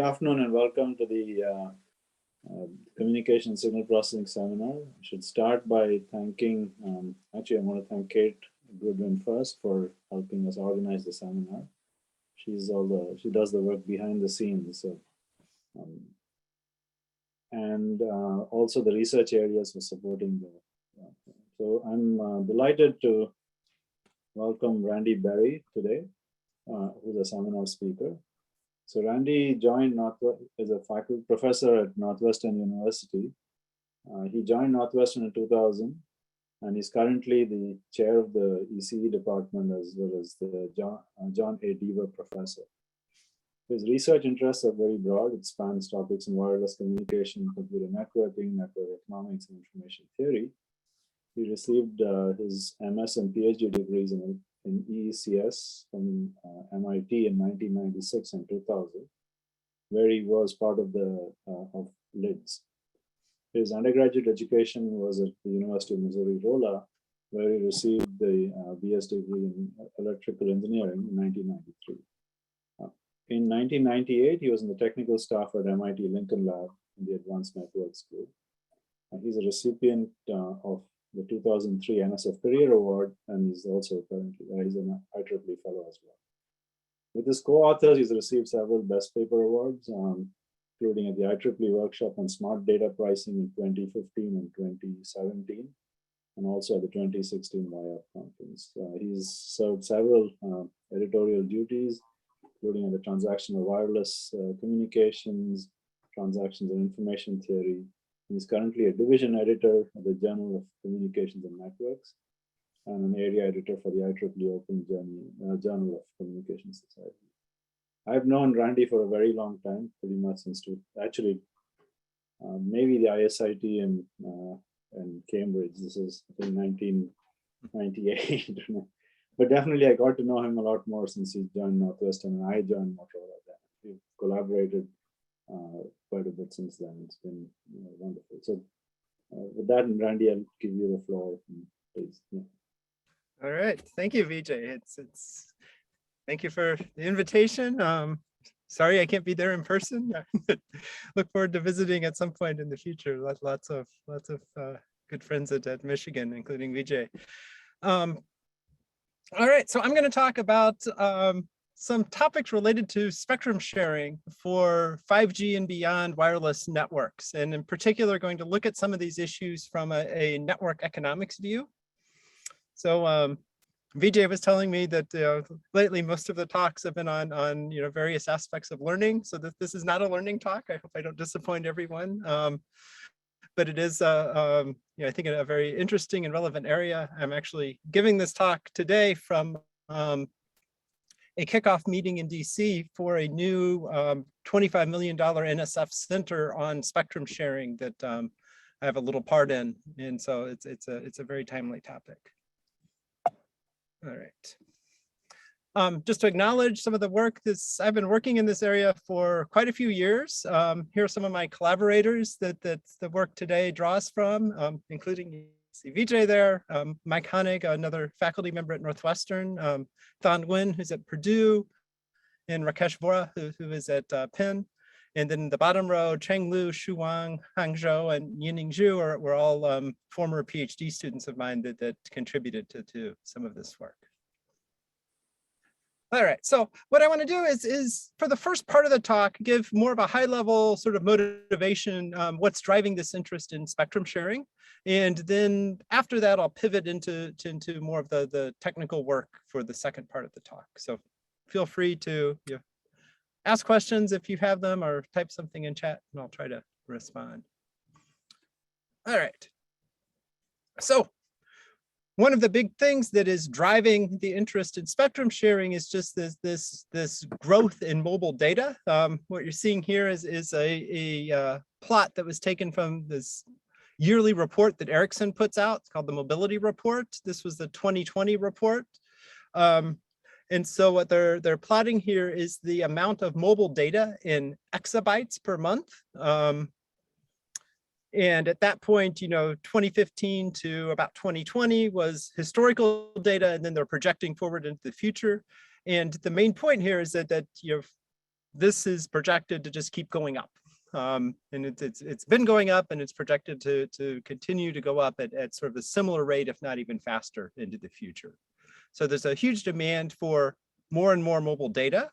Good afternoon and welcome to the Communication Signal Processing Seminar. I should start by thanking, actually I want to thank Kate Goodwin first for helping us organize the seminar. She does the work behind the scenes. So, also the research areas for supporting the. So I'm delighted to welcome Randy Berry today, who's a seminar speaker. So Randy joined as a faculty professor at Northwestern University. He joined Northwestern in 2000, and he's currently the chair of the ECE department as well as the John A. Deaver Professor. His research interests are very broad. It spans topics in wireless communication, computer networking, network economics, and information theory. He received his MS and PhD degrees in EECS from MIT in 1996 and 2000, where he was part of the of LIDS. His undergraduate education was at the University of Missouri-Rolla, where he received the BS degree in electrical engineering in 1993. In 1998, he was in the technical staff at MIT Lincoln Lab in the Advanced Networks Group. He's a recipient of the 2003 NSF CAREER Award, and he's also currently he's an IEEE Fellow as well. With his co-authors, he's received several Best Paper Awards, including at the IEEE Workshop on Smart Data Pricing in 2015 and 2017, and also at the 2016 WiOpt conference. He's served several editorial duties, including at the Transactional Wireless Communications, Transactions and Information Theory. He's currently a division editor of the Journal of Communications and Networks and an area editor for the IEEE Open Journal of Communication Society. I've known Randy for a very long time, pretty much since maybe the ISIT in Cambridge. This is I think 1998. But definitely I got to know him a lot more since he joined Northwestern and I joined Motorola then. We've collaborated quite a bit since then. It's been wonderful. So with that, and Randy, I'll give you the floor, please. Yeah. All right, thank you, Vijay. Thank you for the invitation. Sorry I can't be there in person. Look forward to visiting at some point in the future. Lots of good friends at Michigan, including Vijay. All right, so I'm going to talk about some topics related to spectrum sharing for 5G and beyond wireless networks, and in particular going to look at some of these issues from a network economics view. So Vijay was telling me that lately most of the talks have been on various aspects of learning, so this is not a learning talk. I hope I don't disappoint everyone. But it is, I think, a very interesting and relevant area. I'm actually giving this talk today from a kickoff meeting in DC for a new $25 million NSF Center on spectrum sharing that I have a little part in, and so it's a very timely topic. All right. Just to acknowledge some of the work I've been working in this area for quite a few years. Here are some of my collaborators that the work today draws from, including see Vijay there, Mike Honig, another faculty member at Northwestern, Thon Nguyen, who's at Purdue, and Rakesh Vora, who is at Penn. And then the bottom row, Cheng Lu, Shu Wang, Hang Zhou, and Yining Zhu were all former PhD students of mine that contributed to some of this work. All right, so what I want to do is for the first part of the talk, give more of a high level sort of motivation, what's driving this interest in spectrum sharing. And then after that, I'll pivot into more of the technical work for the second part of the talk. So feel free to ask questions if you have them, or type something in chat and I'll try to respond. All right, so one of the big things that is driving the interest in spectrum sharing is just this growth in mobile data. What you're seeing here is a plot that was taken from this yearly report that Ericsson puts out. It's called the Mobility Report. This was the 2020 report. And so what they're plotting here is the amount of mobile data in exabytes per month. And at that point, 2015 to about 2020 was historical data, and then they're projecting forward into the future. And the main point here is that this is projected to just keep going up. And it's been going up, and it's projected to continue to go up at sort of a similar rate, if not even faster, into the future. So there's a huge demand for more and more mobile data.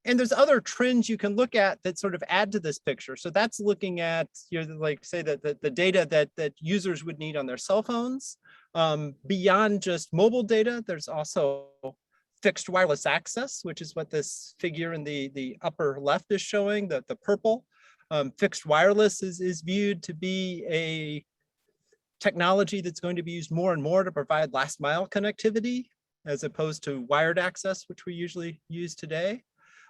And there's other trends you can look at that sort of add to this picture. So that's looking at, like say that the data that users would need on their cell phones. Beyond just mobile data, there's also fixed wireless access, which is what this figure in the upper left is showing, the purple. Fixed wireless is viewed to be a technology that's going to be used more and more to provide last mile connectivity, as opposed to wired access, which we usually use today.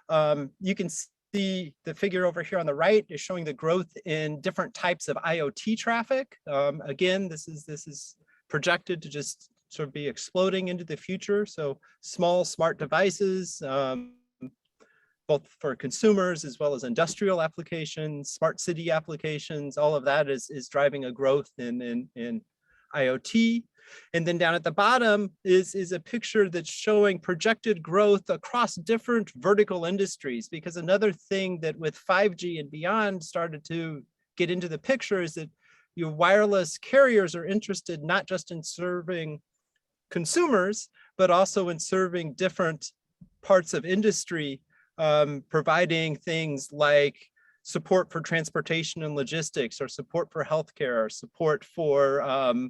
You can see the figure over here on the right is showing the growth in different types of IoT traffic. Again, this is projected to just sort of be exploding into the future. So small smart devices, both for consumers as well as industrial applications, smart city applications, all of that is driving a growth in IoT. And then down at the bottom is a picture that's showing projected growth across different vertical industries, because another thing that with 5G and beyond started to get into the picture is that your wireless carriers are interested not just in serving consumers, but also in serving different parts of industry, providing things like support for transportation and logistics, or support for healthcare, or support for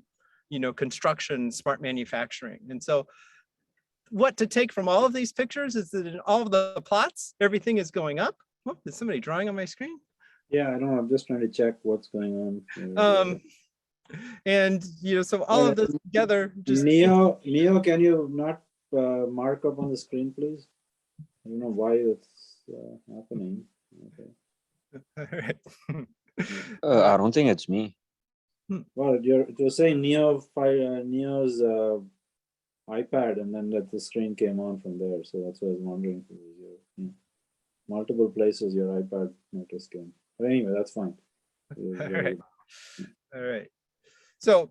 construction, smart manufacturing. And so what to take from all of these pictures is that in all of the plots, everything is going up. Whoop, is somebody drawing on my screen? Yeah, I know. I'm just trying to check what's going on. And so all of this together just Neo, can you not mark up on the screen, please? I don't know why it's happening. Okay. I don't think it's me. Well, you're saying Neo's iPad, and then the screen came on from there. So that's why I was wondering if it was your multiple places your iPad notice came. But anyway, that's fine. All right. All right. So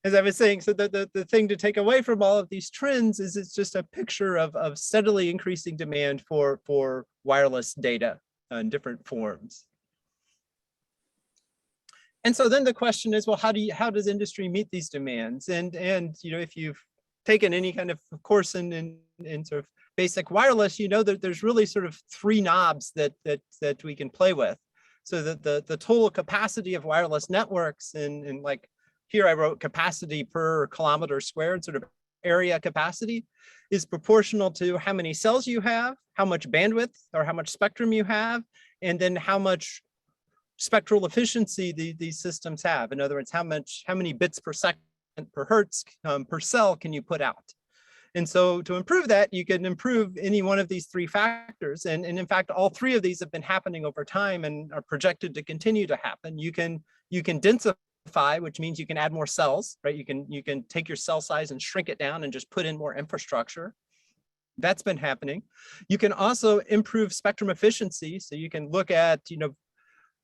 as I was saying, so the thing to take away from all of these trends is it's just a picture of steadily increasing demand for wireless data in different forms. And so then the question is, well, how does industry meet these demands? And if you've taken any kind of course in sort of basic wireless, you know that there's really sort of three knobs that we can play with. So that the total capacity of wireless networks, and like here I wrote capacity per kilometer squared, sort of area capacity, is proportional to how many cells you have, how much bandwidth or how much spectrum you have, and then how much spectral efficiency these systems have. In other words, how many bits per second per hertz per cell can you put out? And so to improve that, you can improve any one of these three factors. And in fact, all three of these have been happening over time and are projected to continue to happen. You can densify, which means you can add more cells, right? You can take your cell size and shrink it down and just put in more infrastructure. That's been happening. You can also improve spectrum efficiency. So you can look at,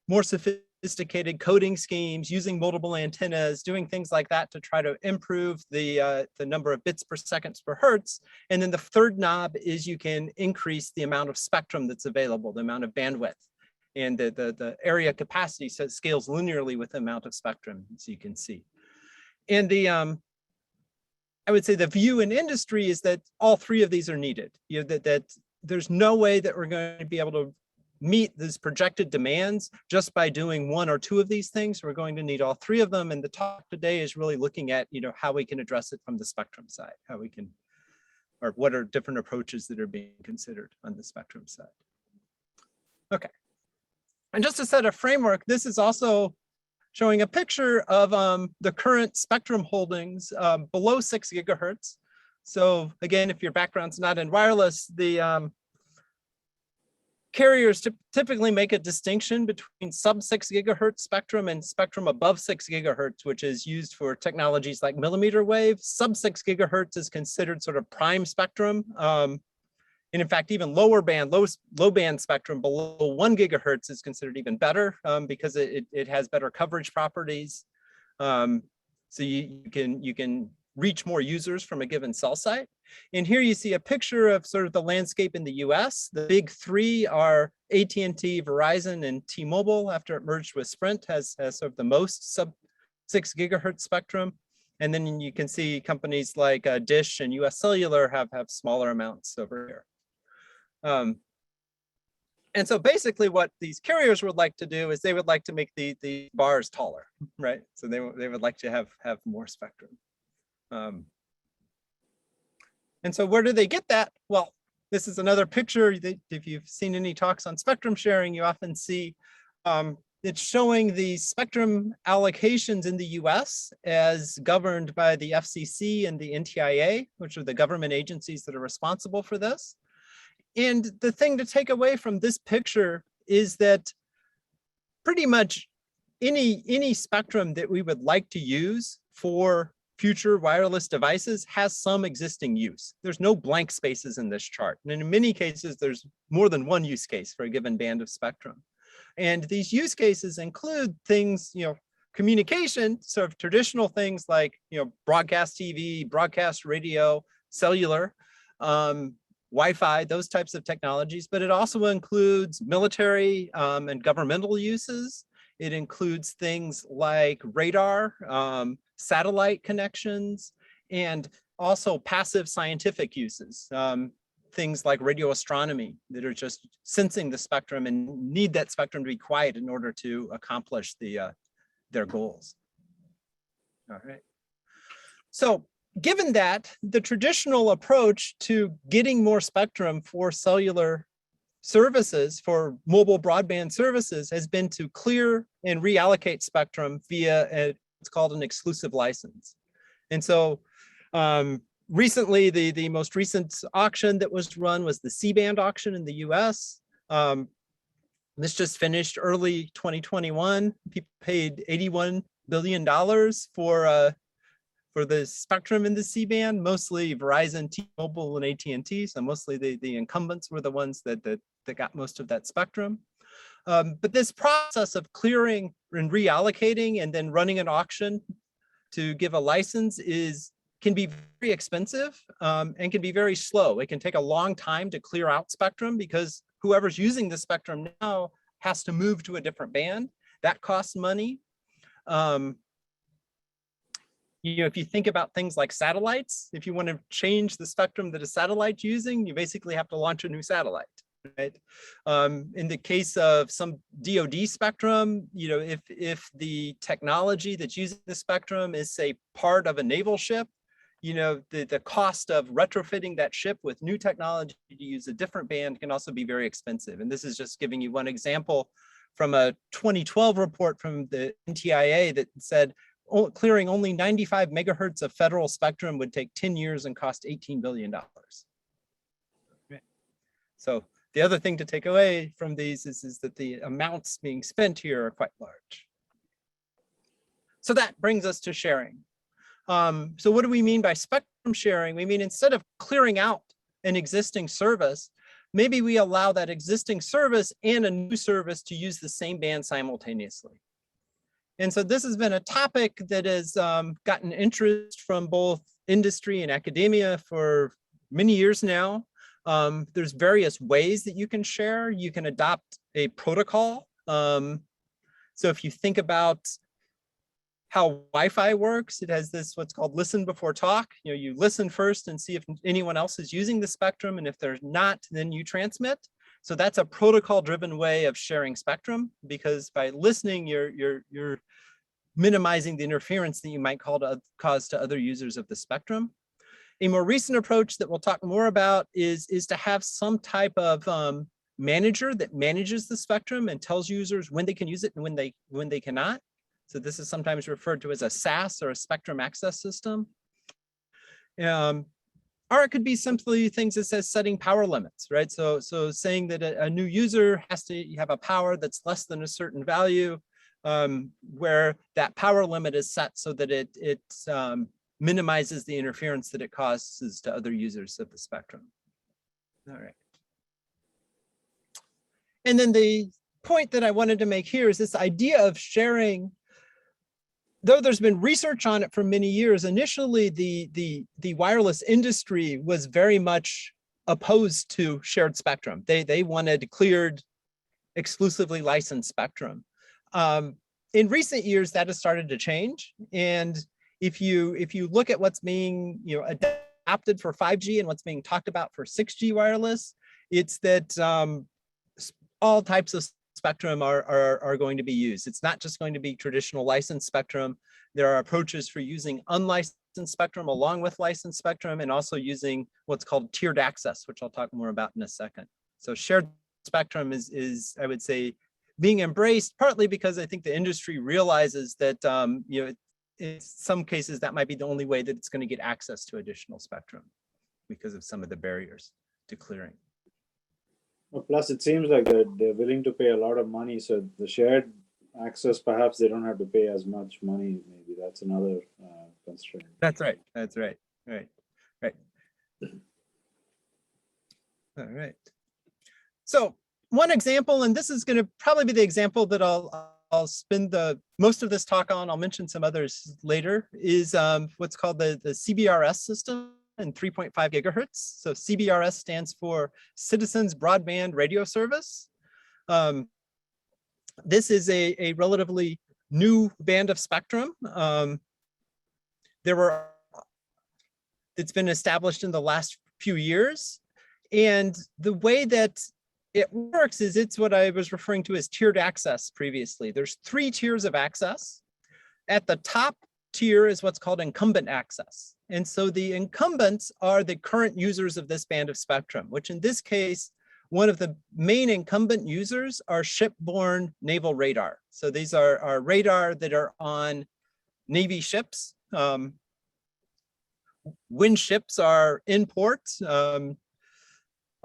more sophisticated coding schemes, using multiple antennas, doing things like that to try to improve the number of bits per second per hertz. And then the third knob is you can increase the amount of spectrum that's available, the amount of bandwidth. And the area capacity scales linearly with the amount of spectrum, as you can see. And I would say the view in industry is that all three of these are needed. That there's no way that we're going to be able to meet these projected demands just by doing one or two of these things. We're going to need all three of them. And the talk today is really looking at, how we can address it from the spectrum side, or what are different approaches that are being considered on the spectrum side. Okay. And just to set a framework, this is also showing a picture of the current spectrum holdings below 6 gigahertz. So again, if your background's not in wireless, the carriers typically make a distinction between sub 6 gigahertz spectrum and spectrum above 6 gigahertz, which is used for technologies like millimeter wave. Sub 6 gigahertz is considered sort of prime spectrum. And in fact, even lower band, low band spectrum below 1 gigahertz is considered even better because it has better coverage properties. So you can reach more users from a given cell site. And here you see a picture of sort of the landscape in the US. The big three are AT&T, Verizon, and T-Mobile. After it merged with Sprint, has sort of the most sub 6 gigahertz spectrum. And then you can see companies like Dish and US Cellular have smaller amounts over here. And so basically what these carriers would like to do is they would like to make the bars taller, right? So they would like to have more spectrum. And so where do they get that? Well, this is another picture that if you've seen any talks on spectrum sharing, you often see it's showing the spectrum allocations in the US as governed by the FCC and the NTIA, which are the government agencies that are responsible for this. And the thing to take away from this picture is that pretty much any spectrum that we would like to use for future wireless devices has some existing use. There's no blank spaces in this chart. And in many cases, there's more than one use case for a given band of spectrum. And these use cases include things, communication, sort of traditional things like, broadcast TV, broadcast radio, cellular, Wi-Fi, those types of technologies, but it also includes military and governmental uses. It includes things like radar, satellite connections, and also passive scientific uses. Things like radio astronomy that are just sensing the spectrum and need that spectrum to be quiet in order to accomplish their goals. All right. So given that, the traditional approach to getting more spectrum for cellular services, for mobile broadband services, has been to clear and reallocate spectrum via what's called an exclusive license. And so recently, the most recent auction that was run was the C-band auction in the US. This just finished early 2021. People paid $81 billion for the spectrum in the C-band, mostly Verizon, T-Mobile, and AT&T. So mostly the incumbents were the ones that got most of that spectrum. But this process of clearing and reallocating and then running an auction to give a license can be very expensive and can be very slow. It can take a long time to clear out spectrum because whoever's using the spectrum now has to move to a different band. That costs money. If you think about things like satellites, if you want to change the spectrum that a satellite's using, you basically have to launch a new satellite, right? In the case of some DoD spectrum, if the technology that's using the spectrum is, say, part of a naval ship, the cost of retrofitting that ship with new technology to use a different band can also be very expensive. And this is just giving you one example from a 2012 report from the NTIA that said clearing only 95 megahertz of federal spectrum would take 10 years and cost $18 billion. So the other thing to take away from these is that the amounts being spent here are quite large. So that brings us to sharing. So what do we mean by spectrum sharing? We mean instead of clearing out an existing service, maybe we allow that existing service and a new service to use the same band simultaneously. And so this has been a topic that has gotten interest from both industry and academia for many years now. There's various ways that you can share. You can adopt a protocol. So if you think about how Wi-Fi works, it has this what's called listen before talk. You listen first and see if anyone else is using the spectrum, and if they're not, then you transmit. So that's a protocol-driven way of sharing spectrum, because by listening, you're minimizing the interference that you might cause to other users of the spectrum. A more recent approach that we'll talk more about is to have some type of manager that manages the spectrum and tells users when they can use it and when they cannot. So this is sometimes referred to as a SAS, or a spectrum access system. Or it could be simply things that says setting power limits, right? So saying that a new user has to have a power that's less than a certain value, where that power limit is set so that it minimizes the interference that it causes to other users of the spectrum. All right. And then the point that I wanted to make here is this idea of sharing though there's been research on it for many years, initially the wireless industry was very much opposed to shared spectrum. They wanted cleared, exclusively licensed spectrum. In recent years, that has started to change. And if you look at what's being adapted for 5G and what's being talked about for 6G wireless, it's that all types of spectrum are going to be used. It's not just going to be traditional licensed spectrum. There are approaches for using unlicensed spectrum along with licensed spectrum, and also using what's called tiered access, which I'll talk more about in a second. So shared spectrum is I would say, being embraced, partly because I think the industry realizes that in some cases that might be the only way that it's going to get access to additional spectrum because of some of the barriers to clearing. Well, plus, it seems like they're willing to pay a lot of money. So the shared access, perhaps they don't have to pay as much money. Maybe that's another constraint. That's right. That's right. Right. All right. So one example, and this is going to probably be the example that I'll spend the most of this talk on. I'll mention some others later. Is what's called the Cbrs system and 3.5 gigahertz. So Cbrs stands for Citizens Broadband Radio Service. This is a relatively new band of spectrum. It's been established in the last few years. And the way that it works is it's what I was referring to as tiered access previously. There's 3 tiers of access. At the top tier is what's called incumbent access. And so the incumbents are the current users of this band of spectrum, which in this case, one of the main incumbent users are shipborne naval radar. So these are radar that are on Navy ships. When ships are in port,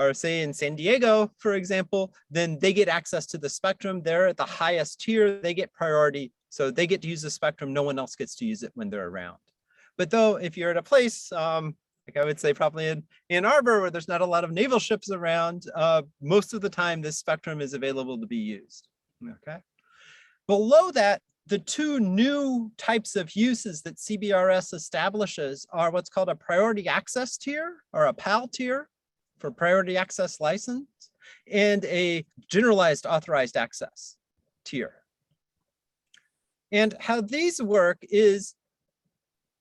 or say in San Diego, for example, then they get access to the spectrum. They're at the highest tier, they get priority. So they get to use the spectrum, no one else gets to use it when they're around. But though, if you're at a place, like I would say probably in Ann Arbor, where there's not a lot of naval ships around, most of the time this spectrum is available to be used, okay? Below that, the 2 new types of uses that CBRS establishes are what's called a priority access tier, or a PAL tier, for priority access license, and a generalized authorized access tier. And how these work is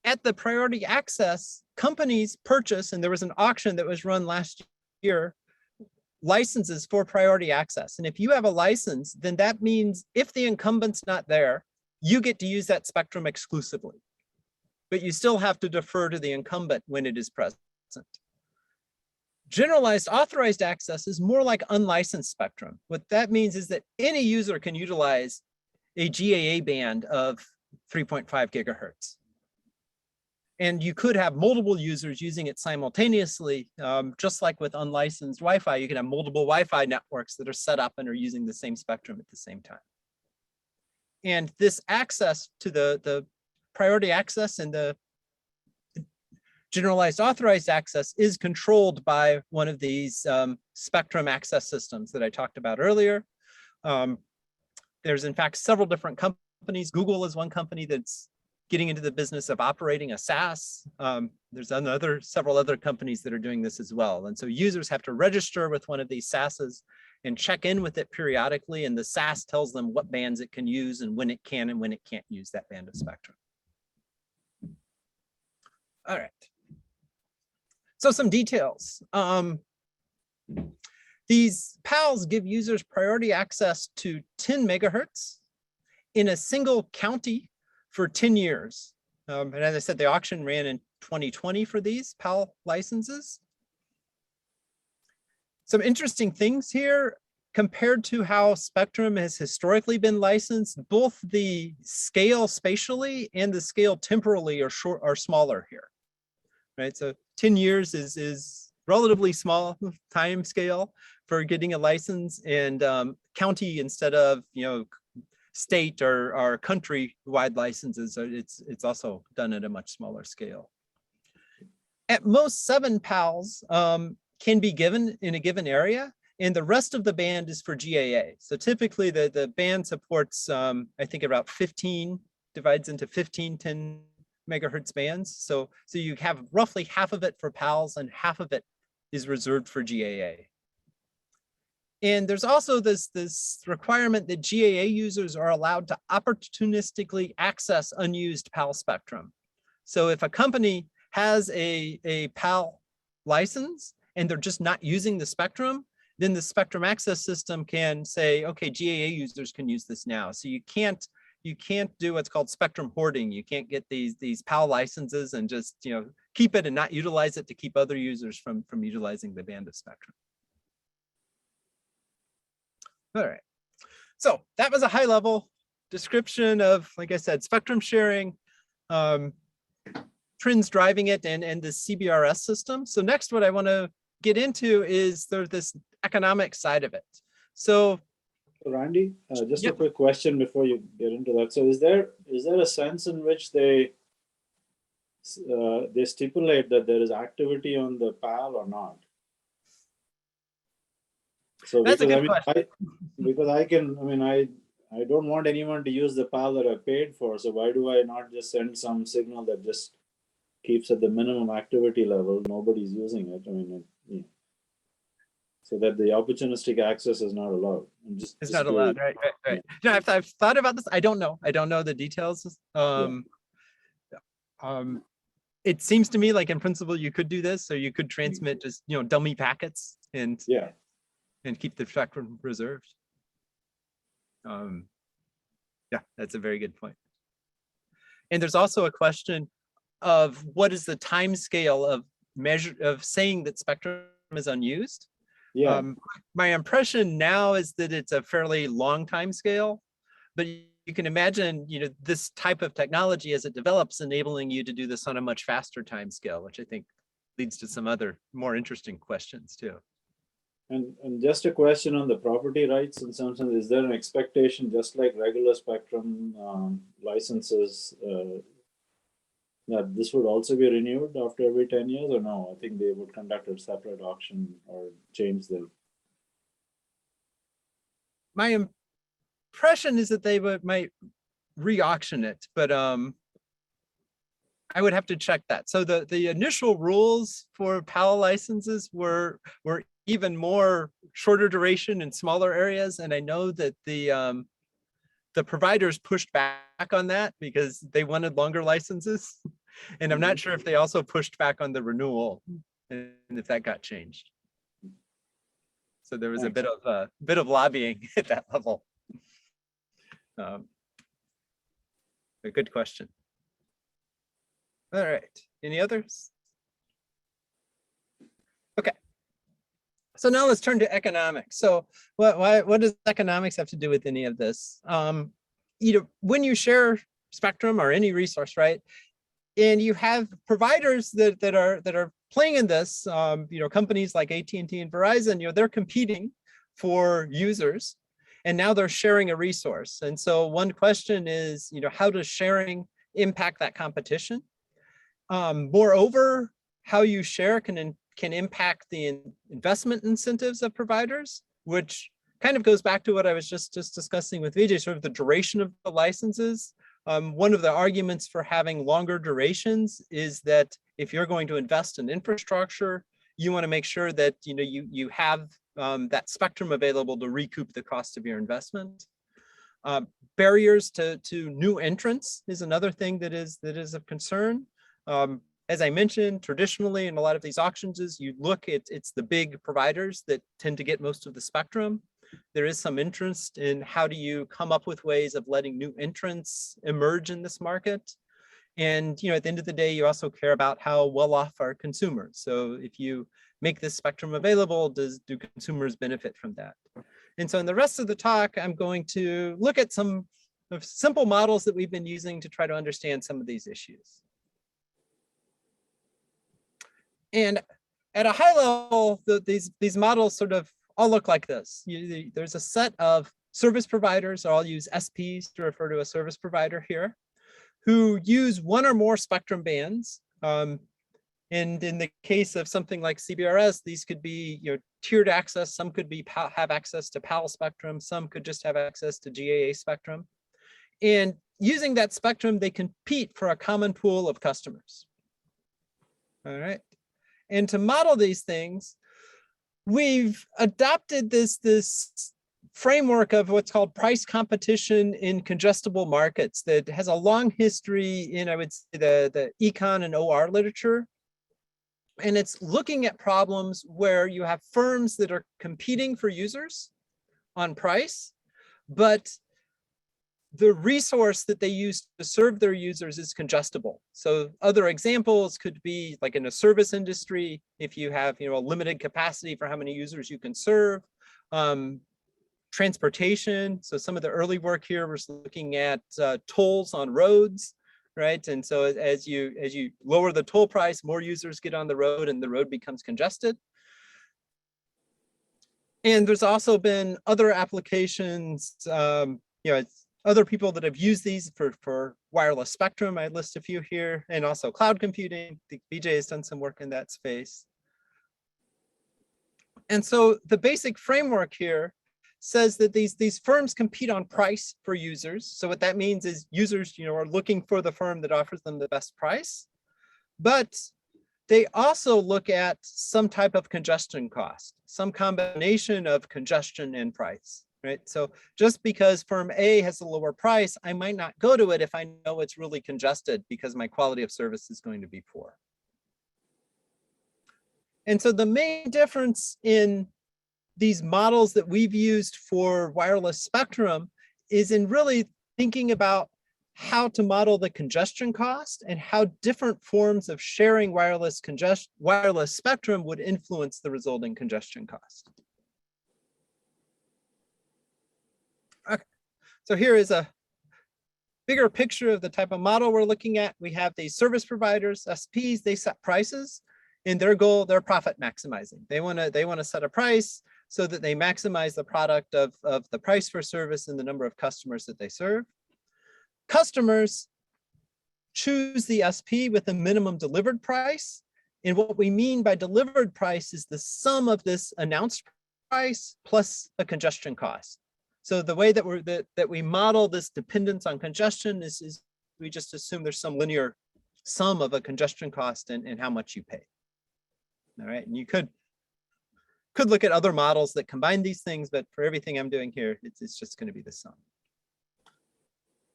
at the priority access, companies purchase, and there was an auction that was run last year, licenses for priority access. And if you have a license, then that means if the incumbent's not there, you get to use that spectrum exclusively. But you still have to defer to the incumbent when it is present. Generalized authorized access is more like unlicensed spectrum. What that means is that any user can utilize a GAA band of 3.5 gigahertz. And you could have multiple users using it simultaneously, just like with unlicensed Wi-Fi, you can have multiple Wi-Fi networks that are set up and are using the same spectrum at the same time. And this access to the priority access and the generalized authorized access is controlled by one of these spectrum access systems that I talked about earlier. There's in fact several different companies. Google is one company that's getting into the business of operating a SAS. There's several other companies that are doing this as well. And so users have to register with one of these SASs and check in with it periodically. And the SAS tells them what bands it can use and when it can and when it can't use that band of spectrum. All right. So some details. These PALs give users priority access to 10 megahertz in a single county for 10 years. And as I said, the auction ran in 2020 for these PAL licenses. Some interesting things here compared to how spectrum has historically been licensed. Both the scale spatially and the scale temporally are smaller here, right? So 10 years is relatively small time scale for getting a license, and county instead of state or country-wide licenses, it's also done at a much smaller scale. At most, 7 PALs can be given in a given area, and the rest of the band is for GAA. So typically the band supports, I think, about 15 divides into 15, 10 megahertz bands. So you have roughly half of it for PALs and half of it is reserved for GAA. And there's also this requirement that GAA users are allowed to opportunistically access unused PAL spectrum. So if a company has a PAL license and they're just not using the spectrum, then the spectrum access system can say, okay, GAA users can use this now. So you can't do what's called spectrum hoarding. You can't get these PAL licenses and just keep it and not utilize it to keep other users from utilizing the band of spectrum. All right, so that was a high level description of, like I said, spectrum sharing, trends driving it, and the CBRS system. So next, what I want to get into is this economic side of it. So Randy, just a quick question before you get into that. So is there a sense in which they stipulate that there is activity on the PAL or not? So that's a good question. I don't want anyone to use the PAL that I paid for. So why do I not just send some signal that just keeps at the minimum activity level? Nobody's using it. So that the opportunistic access is not allowed. It's not allowed, right? Yeah. I've thought about this. I don't know the details. It seems to me like in principle you could do this, so you could transmit just dummy packets and keep the spectrum reserved. Yeah, that's a very good point. And there's also a question of what is the time scale of saying that spectrum is unused. Yeah. My impression now is that it's a fairly long time scale, but you can imagine, this type of technology as it develops, enabling you to do this on a much faster time scale, which I think leads to some other more interesting questions too. And just a question on the property rights in some sense, is there an expectation, just like regular spectrum licenses, that this would also be renewed after every 10 years or no? I think they would conduct a separate auction or change the... My impression is that they might re-auction it, but I would have to check that. So the initial rules for PAL licenses were even more shorter duration in smaller areas, and I know that the providers pushed back on that because they wanted longer licenses, and I'm not sure if they also pushed back on the renewal and if that got changed. So there was a bit of lobbying at that level. A good question. All right, any others? Okay. So now let's turn to economics. So what does economics have to do with any of this? When you share spectrum or any resource, right? And you have providers that are playing in this, companies like AT&T and Verizon, they're competing for users, and now they're sharing a resource. And so one question is, how does sharing impact that competition? Moreover, how you share can impact the investment incentives of providers, which kind of goes back to what I was just discussing with Vijay, sort of the duration of the licenses. One of the arguments for having longer durations is that if you're going to invest in infrastructure, you want to make sure that you have that spectrum available to recoup the cost of your investment. Barriers to new entrants is another thing that is of concern. As I mentioned, traditionally in a lot of these auctions, you look at it's the big providers that tend to get most of the spectrum. There is some interest in how do you come up with ways of letting new entrants emerge in this market. And at the end of the day, you also care about how well off are consumers. So if you make this spectrum available, do consumers benefit from that? And so in the rest of the talk, I'm going to look at some of simple models that we've been using to try to understand some of these issues. And at a high level, these models sort of all look like this. There's a set of service providers, or I'll use SPs to refer to a service provider here, who use one or more spectrum bands. And in the case of something like Cbrs, these could be tiered access. Some could have access to PAL spectrum. Some could just have access to GAA spectrum. And using that spectrum, they compete for a common pool of customers. All right. And to model these things, we've adopted this framework of what's called price competition in congestible markets that has a long history in, I would say, the econ and OR literature. And it's looking at problems where you have firms that are competing for users on price, but the resource that they use to serve their users is congestible. So other examples could be like in a service industry, if you have a limited capacity for how many users you can serve. Transportation, so some of the early work here was looking at tolls on roads, right? And so as you lower the toll price, more users get on the road and the road becomes congested. And there's also been other applications, other people that have used these for wireless spectrum. I list a few here, and also cloud computing. I think BJ has done some work in that space. And so the basic framework here says that these firms compete on price for users. So what that means is users, are looking for the firm that offers them the best price, but they also look at some type of congestion cost, some combination of congestion and price, right? So just because firm A has a lower price, I might not go to it if I know it's really congested because my quality of service is going to be poor. And so the main difference in these models that we've used for wireless spectrum is in really thinking about how to model the congestion cost and how different forms of sharing wireless spectrum would influence the resulting congestion cost. Okay, so here is a bigger picture of the type of model we're looking at. We have these service providers, SPs, they set prices, and their goal, they're profit maximizing. They want to set a price so that they maximize the product of the price for service and the number of customers that they serve. Customers choose the SP with a minimum delivered price. And what we mean by delivered price is the sum of this announced price plus a congestion cost. So the way that we model this dependence on congestion is we just assume there's some linear sum of a congestion cost and how much you pay. All right, and you could look at other models that combine these things, but for everything I'm doing here, it's just going to be the sum.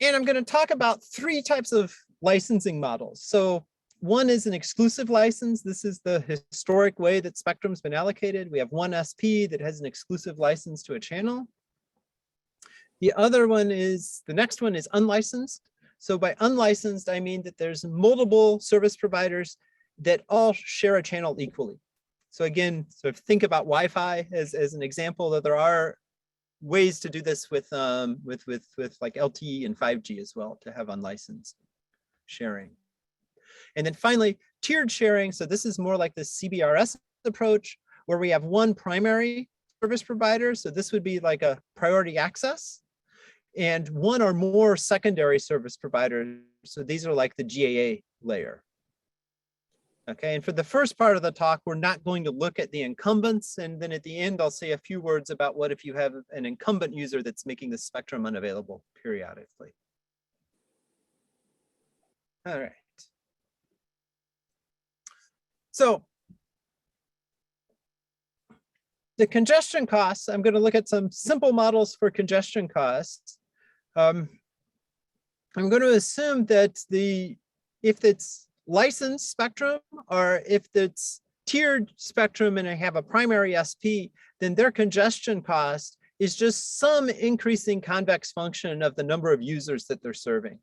And I'm going to talk about three types of licensing models. So one is an exclusive license. This is the historic way that spectrum's been allocated. We have one SP that has an exclusive license to a channel. The next one is unlicensed. So by unlicensed, I mean that there's multiple service providers that all share a channel equally. So again, sort of think about Wi-Fi as an example, that there are ways to do this with like LTE and 5G as well, to have unlicensed sharing. And then finally, tiered sharing. So this is more like the Cbrs approach, where we have one primary service provider. So this would be like a priority access, and one or more secondary service providers. So these are like the GAA layer. Okay, and for the first part of the talk, we're not going to look at the incumbents. And then at the end, I'll say a few words about what if you have an incumbent user that's making the spectrum unavailable periodically. All right. So the congestion costs, I'm going to look at some simple models for congestion costs. I'm going to assume that if it's licensed spectrum, or if it's tiered spectrum and I have a primary SP, then their congestion cost is just some increasing convex function of the number of users that they're serving.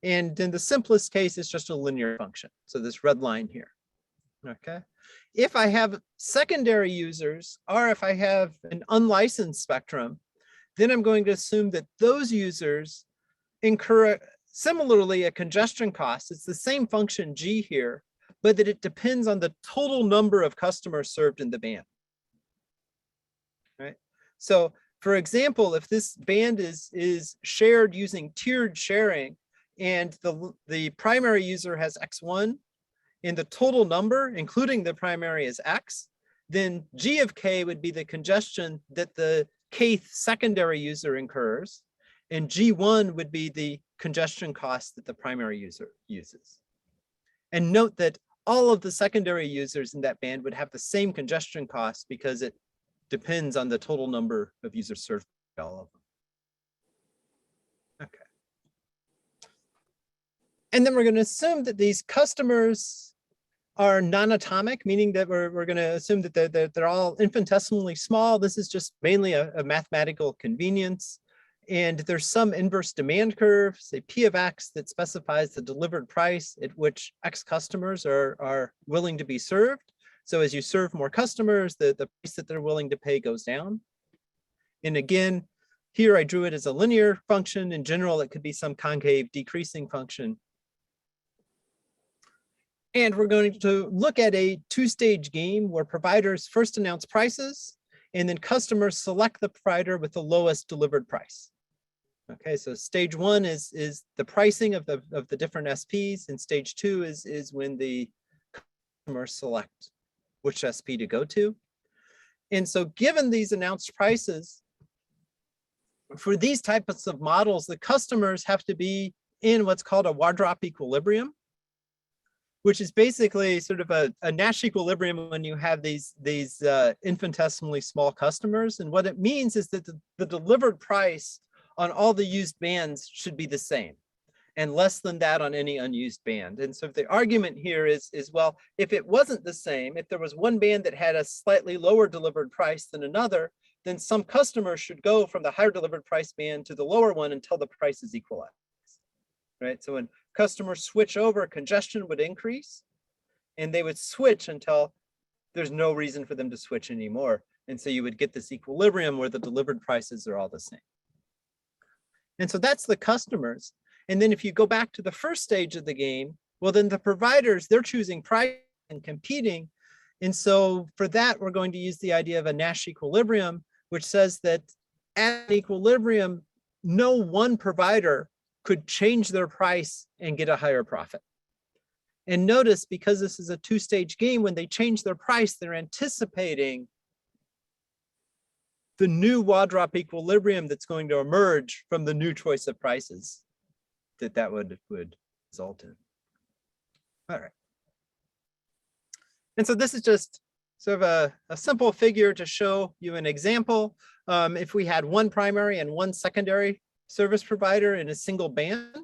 And in the simplest case, it's just a linear function. So this red line here, okay? If I have secondary users, or if I have an unlicensed spectrum, then I'm going to assume that those users incur similarly a congestion cost. It's the same function G here, but that it depends on the total number of customers served in the band. Right? So for example, if this band is shared using tiered sharing, and the primary user has X1, and the total number, including the primary, is X, then G of K would be the congestion that the kth secondary user incurs. And G1 would be the congestion cost that the primary user uses. And note that all of the secondary users in that band would have the same congestion cost because it depends on the total number of users served by all of them. Okay. And then we're going to assume that these customers are non-atomic, meaning that we're going to assume that they're all infinitesimally small. This is just mainly a mathematical convenience. And there's some inverse demand curve, say P of X, that specifies the delivered price at which X customers are willing to be served. So as you serve more customers, the price that they're willing to pay goes down. And again, here I drew it as a linear function. In general, it could be some concave decreasing function. And we're going to look at a two-stage game where providers first announce prices, and then customers select the provider with the lowest delivered price. Okay, so stage one is the pricing of the different SPs, and stage two is when the customers select which SP to go to. And so given these announced prices, for these types of models, the customers have to be in what's called a WiOpt equilibrium, which is basically sort of a Nash equilibrium when you have these infinitesimally small customers. And what it means is that the delivered price on all the used bands should be the same, and less than that on any unused band. And so the argument here is well, if it wasn't the same, if there was one band that had a slightly lower delivered price than another, then some customers should go from the higher delivered price band to the lower one until the prices equalize, right? So when customers switch over, congestion would increase, and they would switch until there's no reason for them to switch anymore. And so you would get this equilibrium where the delivered prices are all the same. And so that's the customers. And then if you go back to the first stage of the game, well, then the providers, they're choosing price and competing. And so for that, we're going to use the idea of a Nash equilibrium, which says that at equilibrium, no one provider could change their price and get a higher profit. And notice, because this is a two-stage game, when they change their price, they're anticipating the new WiOpt equilibrium that's going to emerge from the new choice of prices that would result in. All right. And so this is just sort of a simple figure to show you an example. If we had one primary and one secondary service provider in a single band,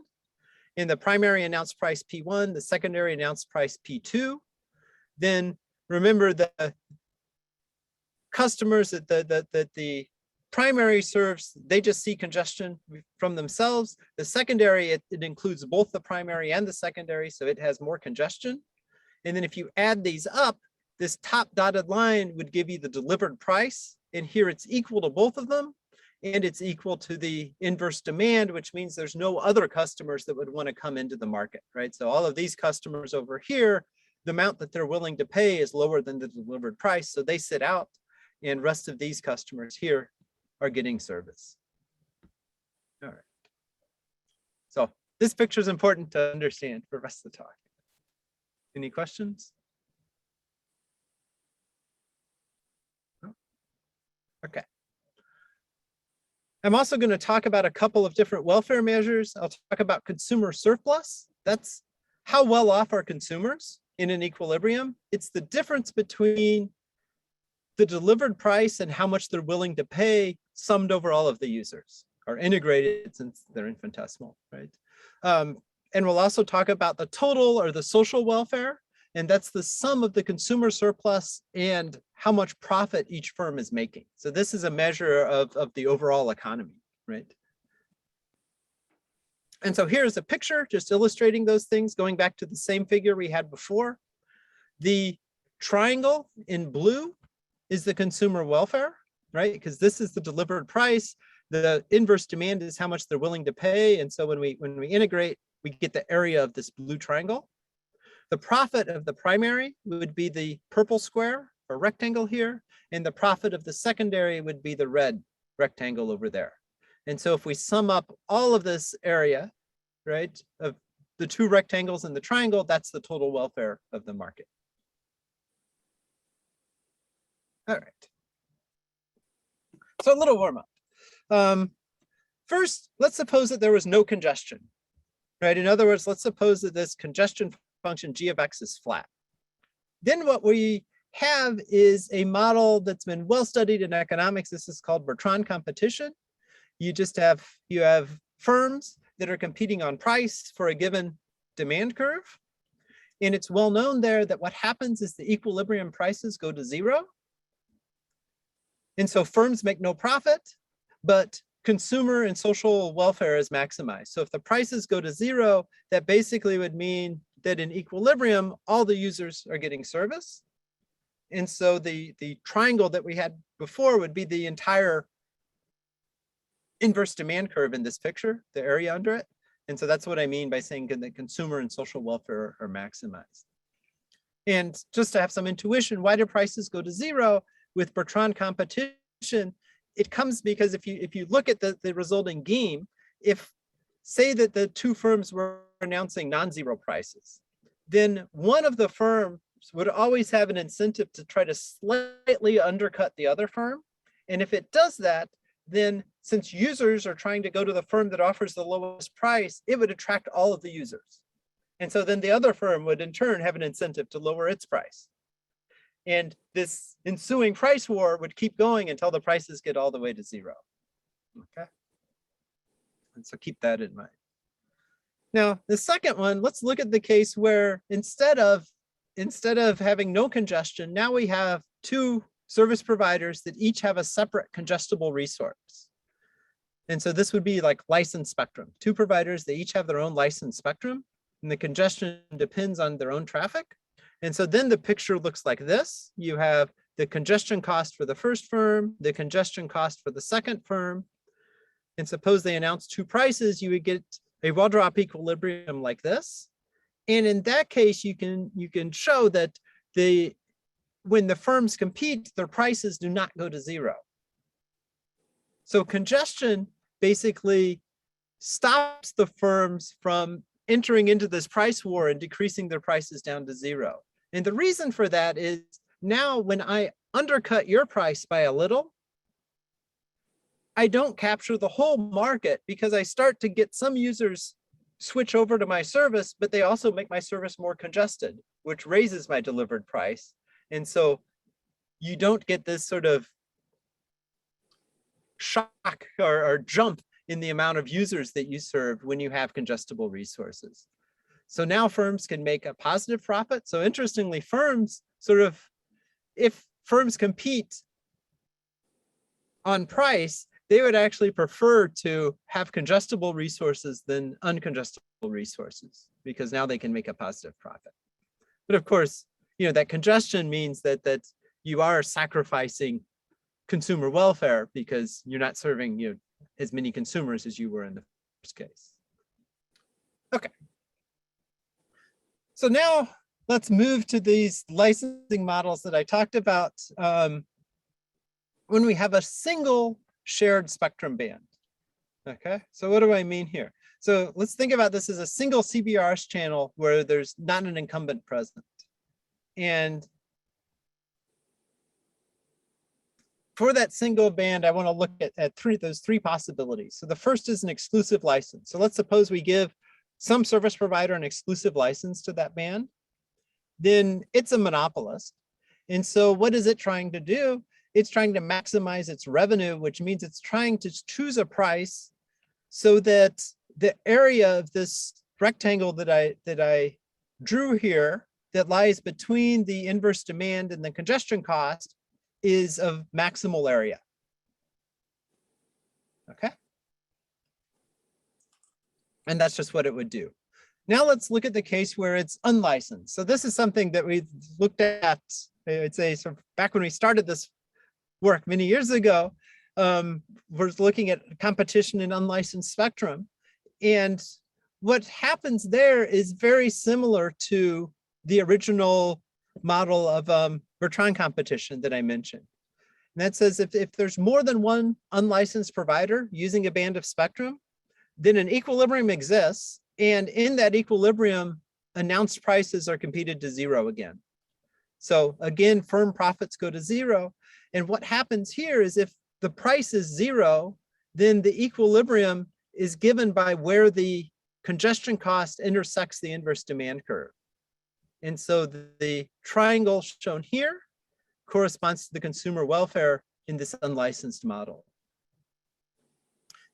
in the primary announced price P1, the secondary announced price P2, then remember the customers that the primary serves, they just see congestion from themselves. The secondary, it includes both the primary and the secondary, so it has more congestion. And then if you add these up, this top dotted line would give you the delivered price, and here it's equal to both of them, and it's equal to the inverse demand, which means there's no other customers that would want to come into the market, right? So all of these customers over here, the amount that they're willing to pay is lower than the delivered price, so they sit out, and rest of these customers here are getting service. All right. So this picture is important to understand for the rest of the talk. Any questions? No? Okay. I'm also going to talk about a couple of different welfare measures. I'll talk about consumer surplus. That's how well off are consumers in an equilibrium. It's the difference between the delivered price and how much they're willing to pay summed over all of the users, or integrated since they're infinitesimal, right? And we'll also talk about the total or the social welfare, and that's the sum of the consumer surplus and how much profit each firm is making. So this is a measure of the overall economy, right? And so here's a picture just illustrating those things, going back to the same figure we had before. The triangle in blue is the consumer welfare, right? Because this is the delivered price. The inverse demand is how much they're willing to pay. And so when we integrate, we get the area of this blue triangle. The profit of the primary would be the purple square or rectangle here, and the profit of the secondary would be the red rectangle over there. And so if we sum up all of this area, right, of the two rectangles and the triangle, that's the total welfare of the market. All right. So a little warm up. First, let's suppose that there was no congestion, right? In other words, let's suppose that this congestion function g of x is flat. Then what we have is a model that's been well studied in economics. This is called Vertron Competition. You have firms that are competing on price for a given demand curve. And it's well known there that what happens is the equilibrium prices go to zero. And so firms make no profit, but consumer and social welfare is maximized. So if the prices go to zero, that basically would mean that in equilibrium, all the users are getting service. And so the triangle that we had before would be the entire inverse demand curve in this picture, the area under it. And so that's what I mean by saying that consumer and social welfare are maximized. And just to have some intuition, why do prices go to zero with Vertron competition? It comes because if you look at the resulting game, if say that the two firms were announcing non-zero prices, then one of the firms would always have an incentive to try to slightly undercut the other firm. And if it does that, then since users are trying to go to the firm that offers the lowest price, it would attract all of the users. And so then the other firm would in turn have an incentive to lower its price. And this ensuing price war would keep going until the prices get all the way to zero. Okay. And so keep that in mind. Now, the second one, let's look at the case where instead of having no congestion, now we have two service providers that each have a separate congestible resource. And so this would be like licensed spectrum. Two providers, they each have their own licensed spectrum, and the congestion depends on their own traffic. And so then the picture looks like this. You have the congestion cost for the first firm, the congestion cost for the second firm. And suppose they announce two prices, you would get a well-drop equilibrium like this. And in that case, you can show that when the firms compete, their prices do not go to zero. So congestion basically stops the firms from entering into this price war and decreasing their prices down to zero. And the reason for that is now when I undercut your price by a little, I don't capture the whole market because I start to get some users switch over to my service, but they also make my service more congested, which raises my delivered price. And so you don't get this sort of shock or jump in the amount of users that you serve when you have congestible resources. So now firms can make a positive profit. So interestingly, firms if firms compete on price, they would actually prefer to have congestible resources than uncongestible resources because now they can make a positive profit. But of course, that congestion means that you are sacrificing consumer welfare because you're not serving as many consumers as you were in the first case. Okay. So now let's move to these licensing models that I talked about when we have a single shared spectrum band. Okay, so what do I mean here? So let's think about this as a single Cbrs channel where there's not an incumbent present. And for that single band, I want to look at those three possibilities. So the first is an exclusive license. So let's suppose we give some service provider an exclusive license to that band. Then it's a monopolist. And so what is it trying to do? It's trying to maximize its revenue, which means it's trying to choose a price so that the area of this rectangle that I drew here that lies between the inverse demand and the congestion cost is of maximal area. Okay. And that's just what it would do. Now let's look at the case where it's unlicensed. So this is something that we looked at, I'd say sort of back when we started this work many years ago, we're looking at competition in unlicensed spectrum. And what happens there is very similar to the original model of Vertron competition that I mentioned. And that says if there's more than one unlicensed provider using a band of spectrum, then an equilibrium exists. And in that equilibrium, announced prices are competed to zero again. So again, firm profits go to zero. And what happens here is if the price is zero then the equilibrium is given by where the congestion cost intersects the inverse demand curve. And so the triangle shown here corresponds to the consumer welfare in this unlicensed model.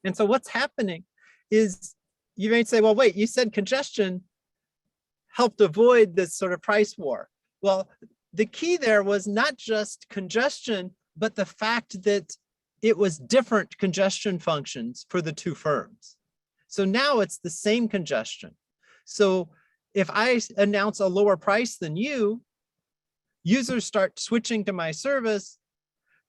And so what's happening is, you might say, well, wait, you said congestion helped avoid this sort of price war. Well, the key there was not just congestion, but the fact that it was different congestion functions for the two firms. So now it's the same congestion. So if I announce a lower price than you, users start switching to my service,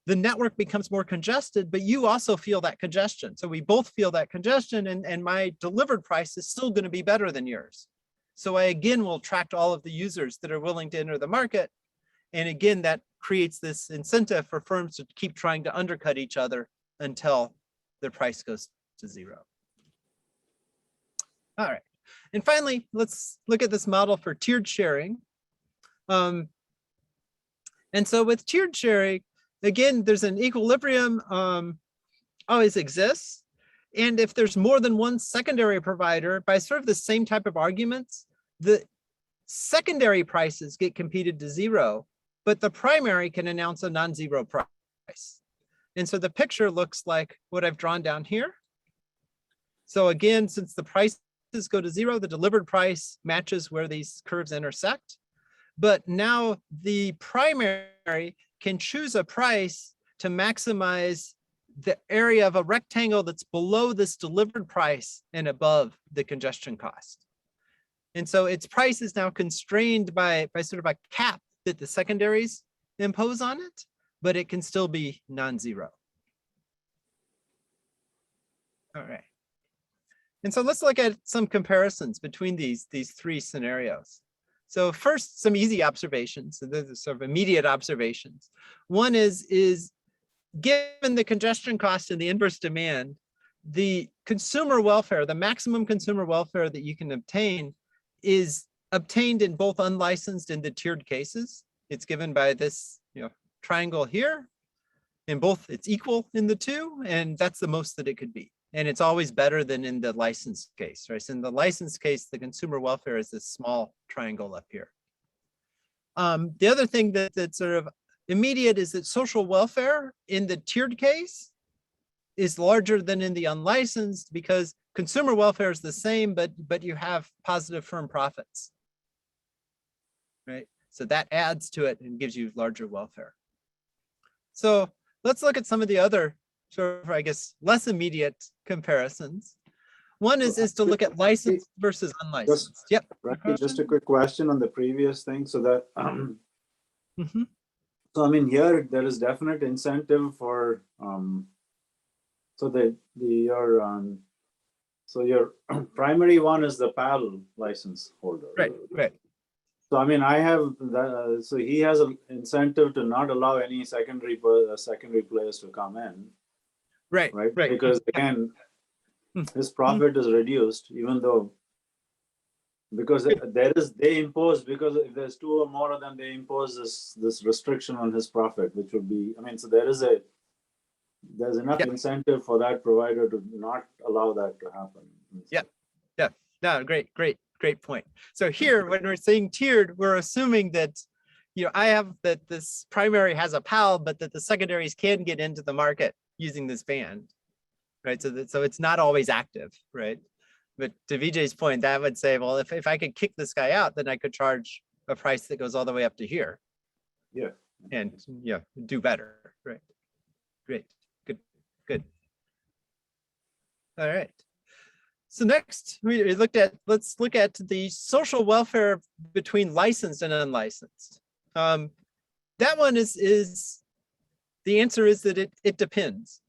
the network becomes more congested, but you also feel that congestion. So we both feel that congestion, and my delivered price is still going to be better than yours. So I again will attract all of the users that are willing to enter the market. And again, that creates this incentive for firms to keep trying to undercut each other until their price goes to zero. All right. And finally, let's look at this model for tiered sharing. And so with tiered sharing, again, there's an equilibrium always exists. And if there's more than one secondary provider, by sort of the same type of arguments, the secondary prices get competed to zero, but the primary can announce a non-zero price. And so the picture looks like what I've drawn down here. So again, since the prices go to zero, the delivered price matches where these curves intersect. But now the primary can choose a price to maximize the area of a rectangle that's below this delivered price and above the congestion cost. And so its price is now constrained by sort of a cap that the secondaries impose on it, but it can still be non-zero. All right. And so let's look at some comparisons between these three scenarios. So first, some easy observations. So these are sort of immediate observations. One is given the congestion cost and the inverse demand, the consumer welfare, the maximum consumer welfare that you can obtain is obtained in both unlicensed and the tiered cases. It's given by this triangle here. In both, it's equal in the two, and that's the most that it could be. And it's always better than in the licensed case, right? So in the licensed case, the consumer welfare is this small triangle up here. The other thing that's sort of immediate is that social welfare in the tiered case is larger than in the unlicensed, because consumer welfare is the same, but you have positive firm profits, right? So that adds to it and gives you larger welfare. So let's look at some of the other sort of, I guess, less immediate comparisons. One is to look at licensed versus unlicensed. Yep. Right, just a quick question on the previous thing. So that, so I mean, here there is definite incentive for, so your primary one is the PAL license holder. Right, right. So I mean, I have that, so he has an incentive to not allow any secondary players to come in. Right. Because again, his profit is reduced, even though, because they impose, because if there's two or more of them, they impose this restriction on his profit, which would be, I mean, so there's enough incentive for that provider to not allow that to happen. Yeah. No, great point. So here, when we're saying tiered, we're assuming that, I have that this primary has a PAL, but that the secondaries can get into the market using this band, right? So it's not always active, right? But to Vijay's point, that would say, well, if I could kick this guy out, then I could charge a price that goes all the way up to here. Yeah. And do better, right? Great, good. All right. So next, let's look at the social welfare between licensed and unlicensed. That one is the answer is that it depends.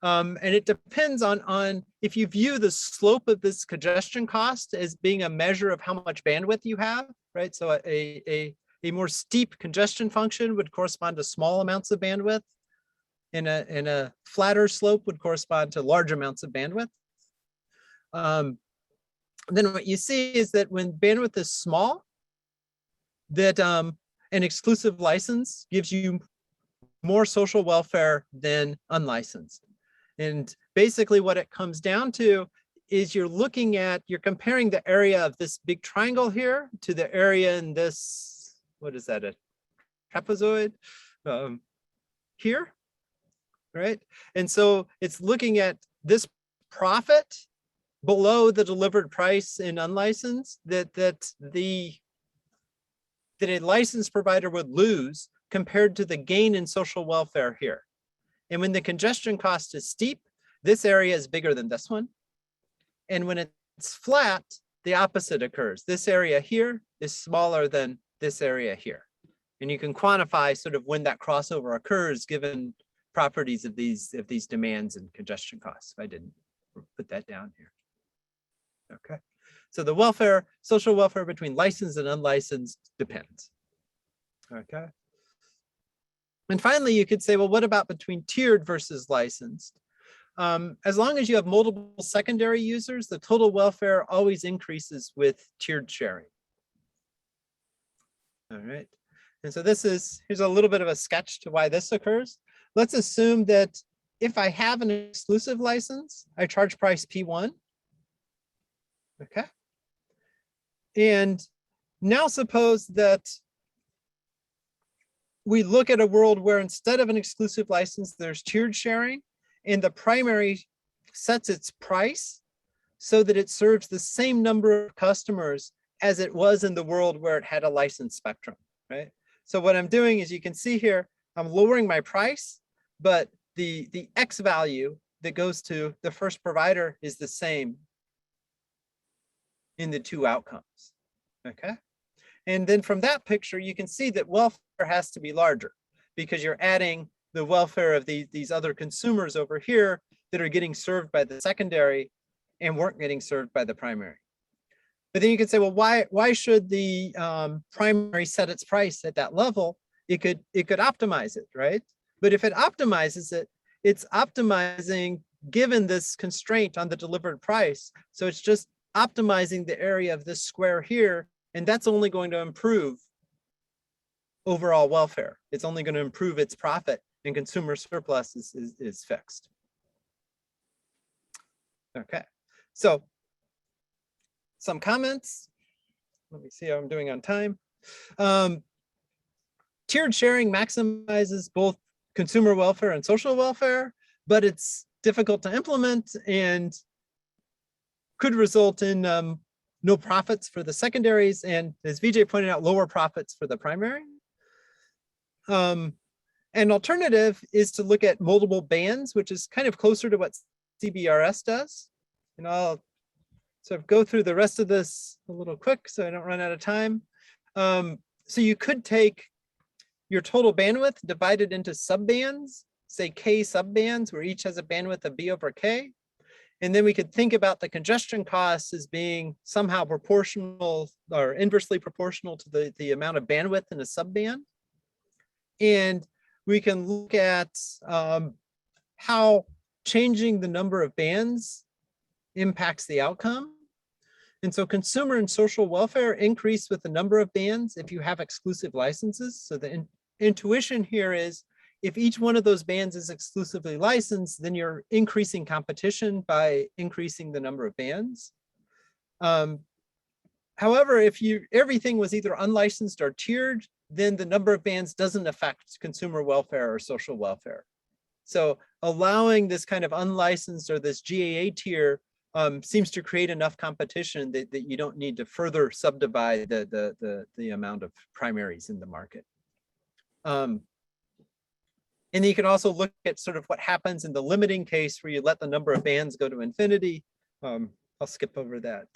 And it depends on if you view the slope of this congestion cost as being a measure of how much bandwidth you have, right? So a more steep congestion function would correspond to small amounts of bandwidth, and a flatter slope would correspond to large amounts of bandwidth. Then what you see is that when bandwidth is small, that an exclusive license gives you more social welfare than unlicensed. And basically what it comes down to is you're comparing the area of this big triangle here to the area in this, what is that, a trapezoid here, right? And so it's looking at this profit below the delivered price in unlicensed that a licensed provider would lose compared to the gain in social welfare here. And when the congestion cost is steep, this area is bigger than this one. And when it's flat, the opposite occurs. This area here is smaller than this area here. And you can quantify sort of when that crossover occurs given properties of these demands and congestion costs. If I didn't put that down here. Okay. So the welfare, social welfare between licensed and unlicensed depends. Okay. And finally, you could say, well, what about between tiered versus licensed? As long as you have multiple secondary users, the total welfare always increases with tiered sharing. All right. And so here's a little bit of a sketch to why this occurs. Let's assume that if I have an exclusive license, I charge price P1. Okay. And now suppose that we look at a world where instead of an exclusive license, there's tiered sharing, and the primary sets its price so that it serves the same number of customers as it was in the world where it had a license spectrum, right? So what I'm doing is, you can see here, I'm lowering my price, but the X value that goes to the first provider is the same in the two outcomes, okay? And then from that picture, you can see that welfare has to be larger because you're adding the welfare of these other consumers over here that are getting served by the secondary and weren't getting served by the primary. But then you could say, well, why should the primary set its price at that level? It could optimize it, right? But if it optimizes it, it's optimizing given this constraint on the delivered price. So it's just optimizing the area of this square here, and that's only going to improve overall welfare. It's only going to improve its profit, and consumer surplus is fixed. Okay, so some comments. Let me see how I'm doing on time. Tiered sharing maximizes both consumer welfare and social welfare, but it's difficult to implement and could result in no profits for the secondaries, and as Vijay pointed out, lower profits for the primary. An alternative is to look at multiple bands, which is kind of closer to what Cbrs does. And I'll sort of go through the rest of this a little quick so I don't run out of time. So you could take your total bandwidth divided into subbands, say K subbands, where each has a bandwidth of B over K. And then we could think about the congestion costs as being somehow proportional or inversely proportional to the amount of bandwidth in a subband. And we can look at how changing the number of bands impacts the outcome. And so consumer and social welfare increase with the number of bands if you have exclusive licenses. So the intuition here is, if each one of those bands is exclusively licensed, then you're increasing competition by increasing the number of bands. However, if everything was either unlicensed or tiered, then the number of bands doesn't affect consumer welfare or social welfare. So allowing this kind of unlicensed or this GAA tier seems to create enough competition that you don't need to further subdivide the amount of primaries in the market. And you can also look at sort of what happens in the limiting case where you let the number of bands go to infinity. I'll skip over that.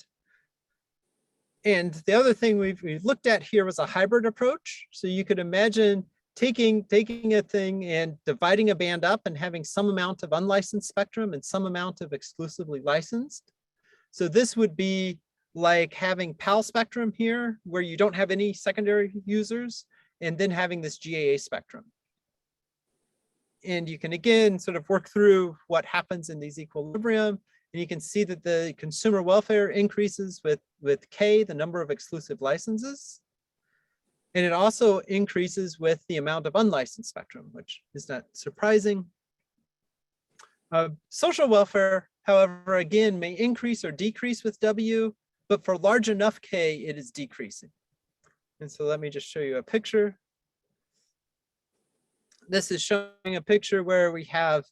And the other thing we've looked at here was a hybrid approach. So you could imagine taking a thing and dividing a band up and having some amount of unlicensed spectrum and some amount of exclusively licensed. So this would be like having PAL spectrum here, where you don't have any secondary users, and then having this GAA spectrum. And you can again sort of work through what happens in these equilibrium. And you can see that the consumer welfare increases with K, the number of exclusive licenses. And it also increases with the amount of unlicensed spectrum, which is not surprising. Social welfare, however, again, may increase or decrease with W, but for large enough K, it is decreasing. And so let me just show you a picture. This is showing a picture where we have,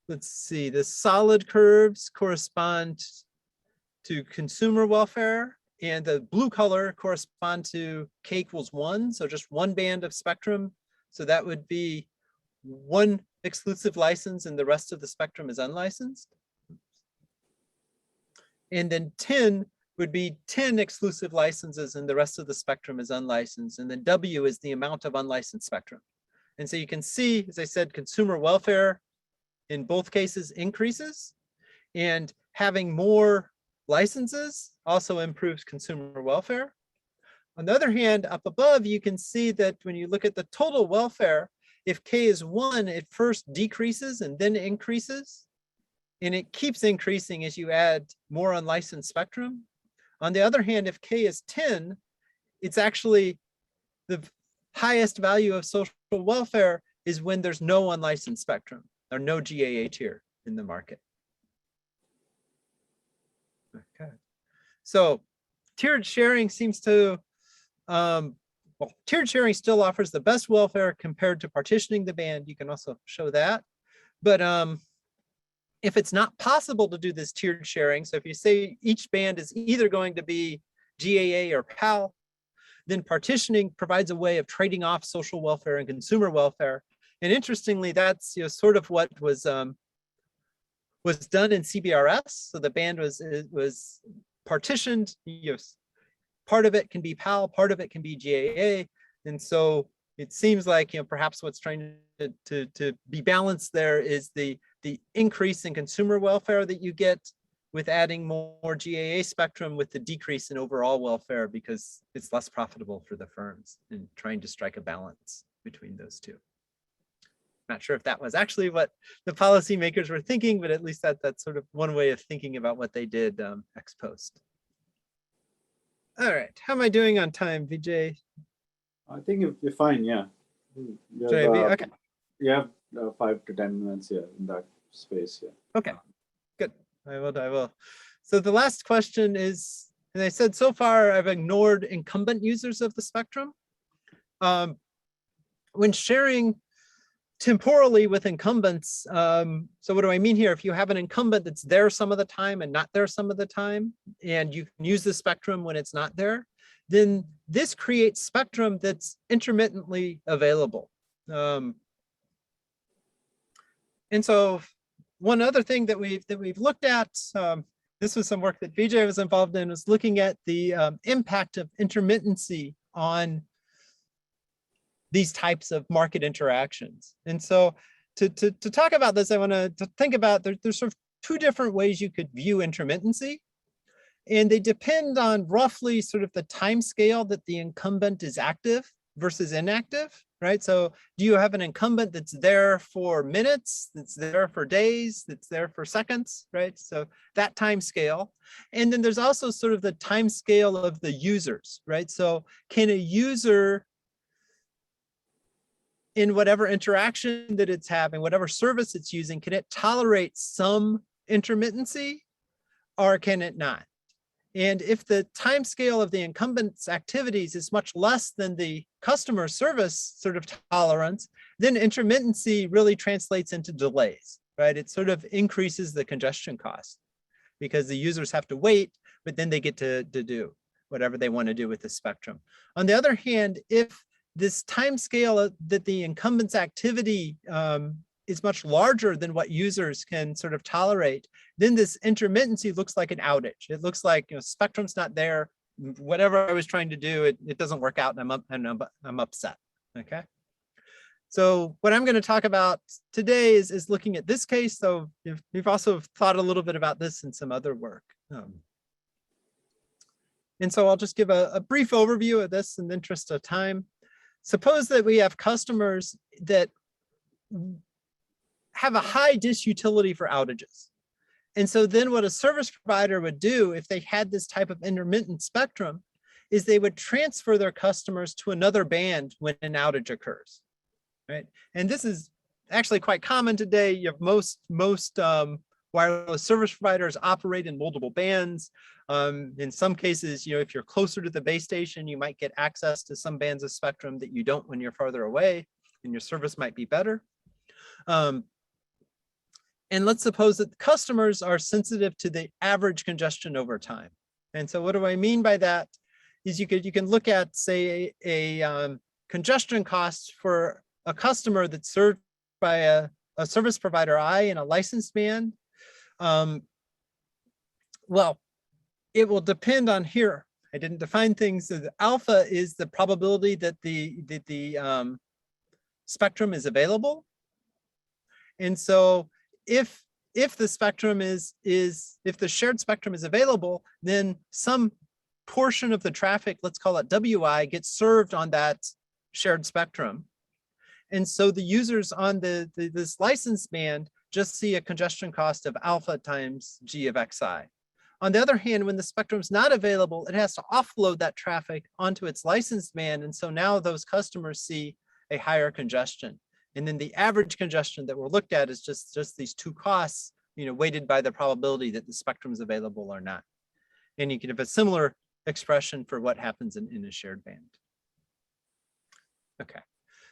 let's see, the solid curves correspond to consumer welfare, and the blue color correspond to K equals 1, so just one band of spectrum. So that would be one exclusive license and the rest of the spectrum is unlicensed. And then 10 would be 10 exclusive licenses and the rest of the spectrum is unlicensed. And then W is the amount of unlicensed spectrum. And so you can see, as I said, consumer welfare in both cases increases, and having more licenses also improves consumer welfare. On the other hand, up above, you can see that when you look at the total welfare, if K is 1, it first decreases and then increases, and it keeps increasing as you add more unlicensed spectrum. On the other hand, if K is 10, it's actually the highest value of social welfare is when there's no unlicensed spectrum or no GAA tier in the market. Okay, so tiered sharing seems to, well, tiered sharing still offers the best welfare compared to partitioning the band. You can also show that. But if it's not possible to do this tiered sharing, so if you say each band is either going to be GAA or PAL, then partitioning provides a way of trading off social welfare and consumer welfare. And interestingly, that's sort of what was done in Cbrs. So the band was partitioned. Part of it can be PAL, part of it can be GAA. And so it seems like perhaps what's trying to be balanced there is the increase in consumer welfare that you get with adding more GAA spectrum with the decrease in overall welfare because it's less profitable for the firms, and trying to strike a balance between those two. Not sure if that was actually what the policymakers were thinking, but at least that's sort of one way of thinking about what they did ex post. All right, how am I doing on time, Vijay? I think you're fine, yeah. You have, okay. You have 5 to 10 minutes here in that space here. Okay, good. I will. So the last question is, and I said so far I've ignored incumbent users of the spectrum. When sharing temporally with incumbents, so what do I mean here? If you have an incumbent that's there some of the time and not there some of the time, and you can use the spectrum when it's not there, then this creates spectrum that's intermittently available. And so one other thing that we've looked at, this was some work that Vijay was involved in, was looking at the impact of intermittency on these types of market interactions. And so to talk about this, I want to think about, there's sort of 2 different ways you could view intermittency. And they depend on roughly sort of the time scale that the incumbent is active versus inactive, right? So do you have an incumbent that's there for minutes, that's there for days, that's there for seconds, right? So that time scale. And then there's also sort of the time scale of the users, right? So can a user, in whatever interaction that it's having, whatever service it's using, can it tolerate some intermittency or can it not? And if the time scale of the incumbent's activities is much less than the customer service sort of tolerance, then intermittency really translates into delays, right? It sort of increases the congestion cost because the users have to wait, but then they get to do whatever they want to do with the spectrum. On the other hand, if this time scale that the incumbent's activity is much larger than what users can sort of tolerate, then this intermittency looks like an outage. It looks like spectrum's not there. Whatever I was trying to do, it doesn't work out, and I'm upset. Okay. So what I'm going to talk about today is looking at this case. So we've also thought a little bit about this in some other work. And so I'll just give a brief overview of this in the interest of time. Suppose that we have customers that have a high disutility for outages. And so then what a service provider would do if they had this type of intermittent spectrum is they would transfer their customers to another band when an outage occurs, right? And this is actually quite common today. You have most wireless service providers operate in multiple bands. In some cases, if you're closer to the base station, you might get access to some bands of spectrum that you don't when you're farther away, and your service might be better. And let's suppose that customers are sensitive to the average congestion over time. And so what do I mean by that? Is you can look at, say, a congestion cost for a customer that's served by a service provider I in a licensed band. Well, it will depend on here. I didn't define things. So the alpha is the probability that the spectrum is available. And so if the spectrum if the shared spectrum is available, then some portion of the traffic, let's call it WI, gets served on that shared spectrum. And so the users on this license band just see a congestion cost of alpha times G of Xi. On the other hand, when the spectrum is not available, it has to offload that traffic onto its licensed band. And so now those customers see a higher congestion. And then the average congestion that we're looked at is just these two costs, weighted by the probability that the spectrum is available or not. And you can have a similar expression for what happens in a shared band. Okay,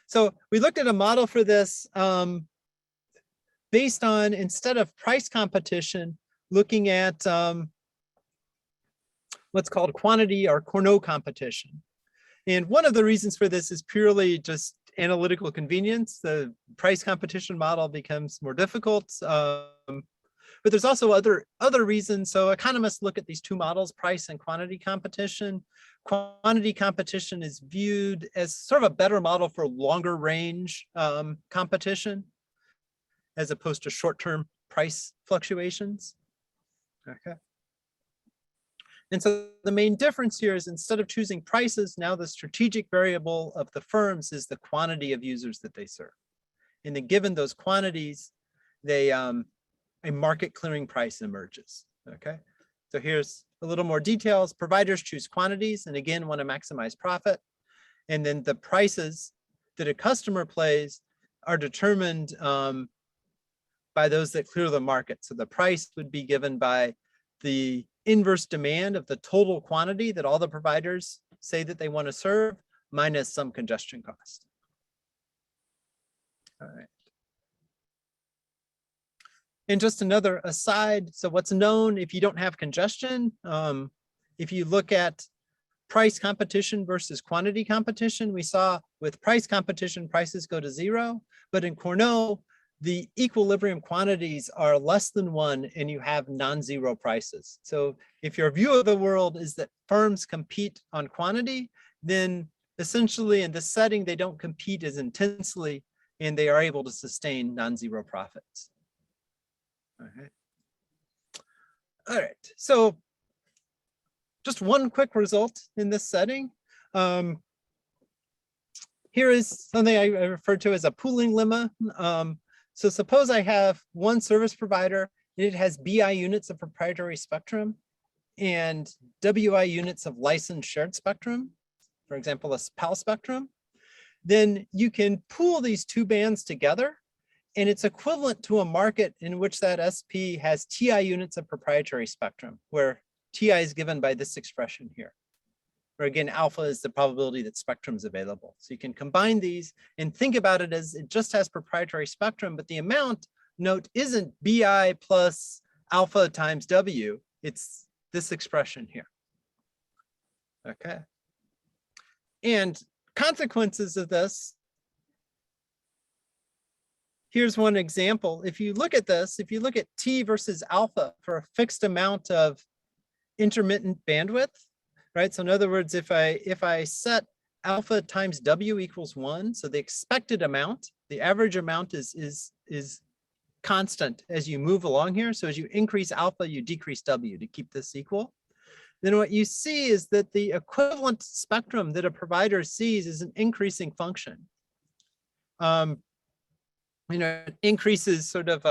so we looked at a model for this based on, instead of price competition, looking at what's called quantity or Cournot competition. And one of the reasons for this is purely just analytical convenience. The price competition model becomes more difficult, but there's also other reasons. So economists look at these two models, price and quantity competition. Quantity competition is viewed as sort of a better model for longer range competition, as opposed to short-term price fluctuations. Okay. And so the main difference here is, instead of choosing prices, now the strategic variable of the firms is the quantity of users that they serve. And then given those quantities, a market clearing price emerges. Okay. So here's a little more details. Providers choose quantities and again want to maximize profit. And then the prices that a customer pays are determined by those that clear the market. So the price would be given by the inverse demand of the total quantity that all the providers say that they want to serve, minus some congestion cost. All right. And just another aside, so what's known if you don't have congestion, if you look at price competition versus quantity competition, we saw with price competition, prices go to 0, but in Cournot, the equilibrium quantities are less than 1 and you have non-zero prices. So if your view of the world is that firms compete on quantity, then essentially in this setting, they don't compete as intensely and they are able to sustain non-zero profits. Okay. All right, so just one quick result in this setting. Here is something I refer to as a pooling lemma. So suppose I have one service provider and it has BI units of proprietary spectrum and WI units of licensed shared spectrum, for example, a PAL spectrum. Then you can pool these two bands together, and it's equivalent to a market in which that SP has TI units of proprietary spectrum, where TI is given by this expression here, where again, alpha is the probability that spectrum is available. So you can combine these and think about it as it just has proprietary spectrum, but the amount, note, isn't BI plus alpha times W, it's this expression here. Okay. And consequences of this, here's one example. If you look at this, if you look at T versus alpha for a fixed amount of intermittent bandwidth, right? So in other words, if I set alpha times W equals 1, so the expected amount, the average amount is constant as you move along here. So as you increase alpha, you decrease W to keep this equal. Then what you see is that the equivalent spectrum that a provider sees is an increasing function. It increases sort of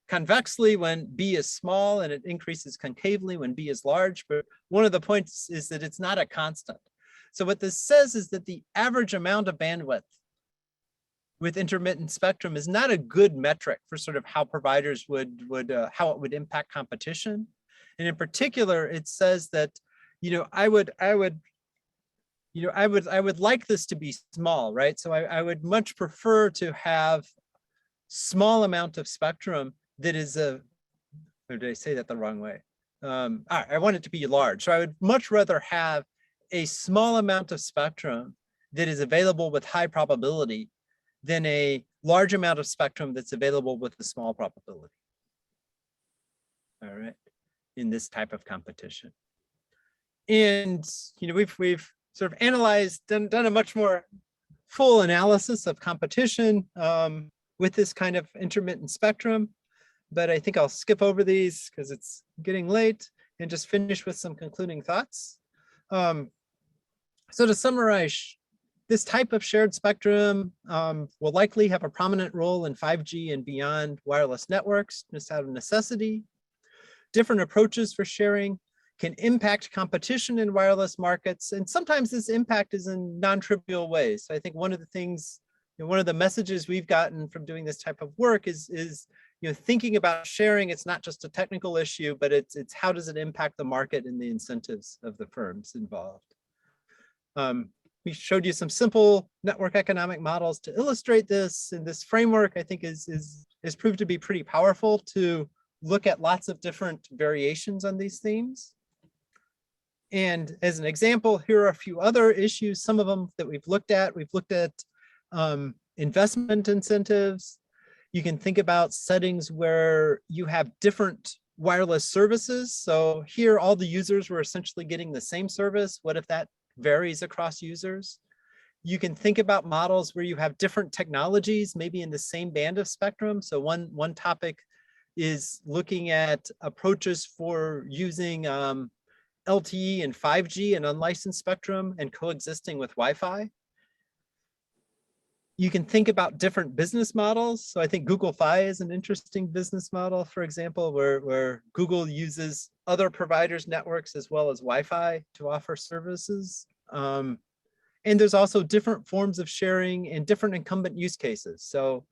convexly when B is small, and it increases concavely when B is large. But one of the points is that it's not a constant. So what this says is that the average amount of bandwidth with intermittent spectrum is not a good metric for sort of how providers how it would impact competition. And in particular, it says that, I would like this to be small, right? So I would much prefer to have small amount of spectrum that is or did I say that the wrong way? I want it to be large. So I would much rather have a small amount of spectrum that is available with high probability than a large amount of spectrum that's available with a small probability. All right, in this type of competition. And we've sort of analyzed, done a much more full analysis of competition with this kind of intermittent spectrum. But I think I'll skip over these because it's getting late and just finish with some concluding thoughts. So to summarize, this type of shared spectrum will likely have a prominent role in 5G and beyond wireless networks, just out of necessity. Different approaches for sharing can impact competition in wireless markets, and sometimes this impact is in non-trivial ways. So I think one of the things, one of the messages we've gotten from doing this type of work is thinking about sharing. It's not just a technical issue, but it's how does it impact the market and the incentives of the firms involved. We showed you some simple network economic models to illustrate this, and this framework I think is proved to be pretty powerful to look at lots of different variations on these themes. And as an example, here are a few other issues, some of them that we've looked at. We've looked at investment incentives. You can think about settings where you have different wireless services. So here, all the users were essentially getting the same service. What if that varies across users? You can think about models where you have different technologies, maybe in the same band of spectrum. So one topic is looking at approaches for using LTE and 5G and unlicensed spectrum and coexisting with Wi-Fi. You can think about different business models. So I think Google Fi is an interesting business model, for example, where Google uses other providers' networks as well as Wi-Fi to offer services. And there's also different forms of sharing and different incumbent use cases. So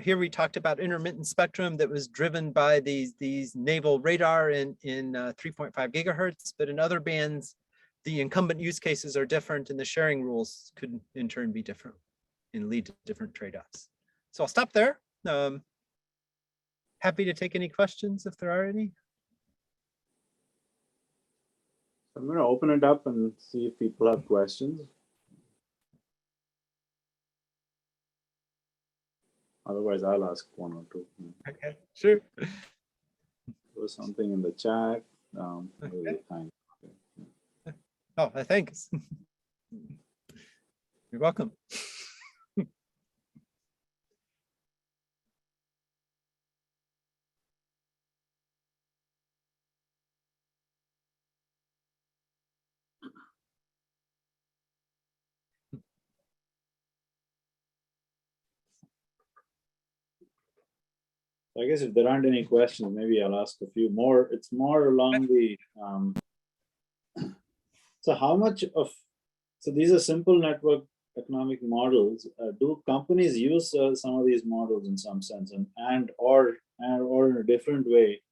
here we talked about intermittent spectrum that was driven by these naval radar in 3.5 gigahertz, but in other bands, the incumbent use cases are different and the sharing rules could in turn be different and lead to different trade-offs. So I'll stop there. Happy to take any questions if there are any. I'm going to open it up and see if people have questions. Otherwise, I'll ask one or two. Okay, sure. There's something in the chat. Okay. Thanks. Oh, thanks. You're welcome. I guess if there aren't any questions, maybe I'll ask a few more. It's more along the, so how much of, so these are simple network economic models. Do companies use some of these models in some sense, or in a different way?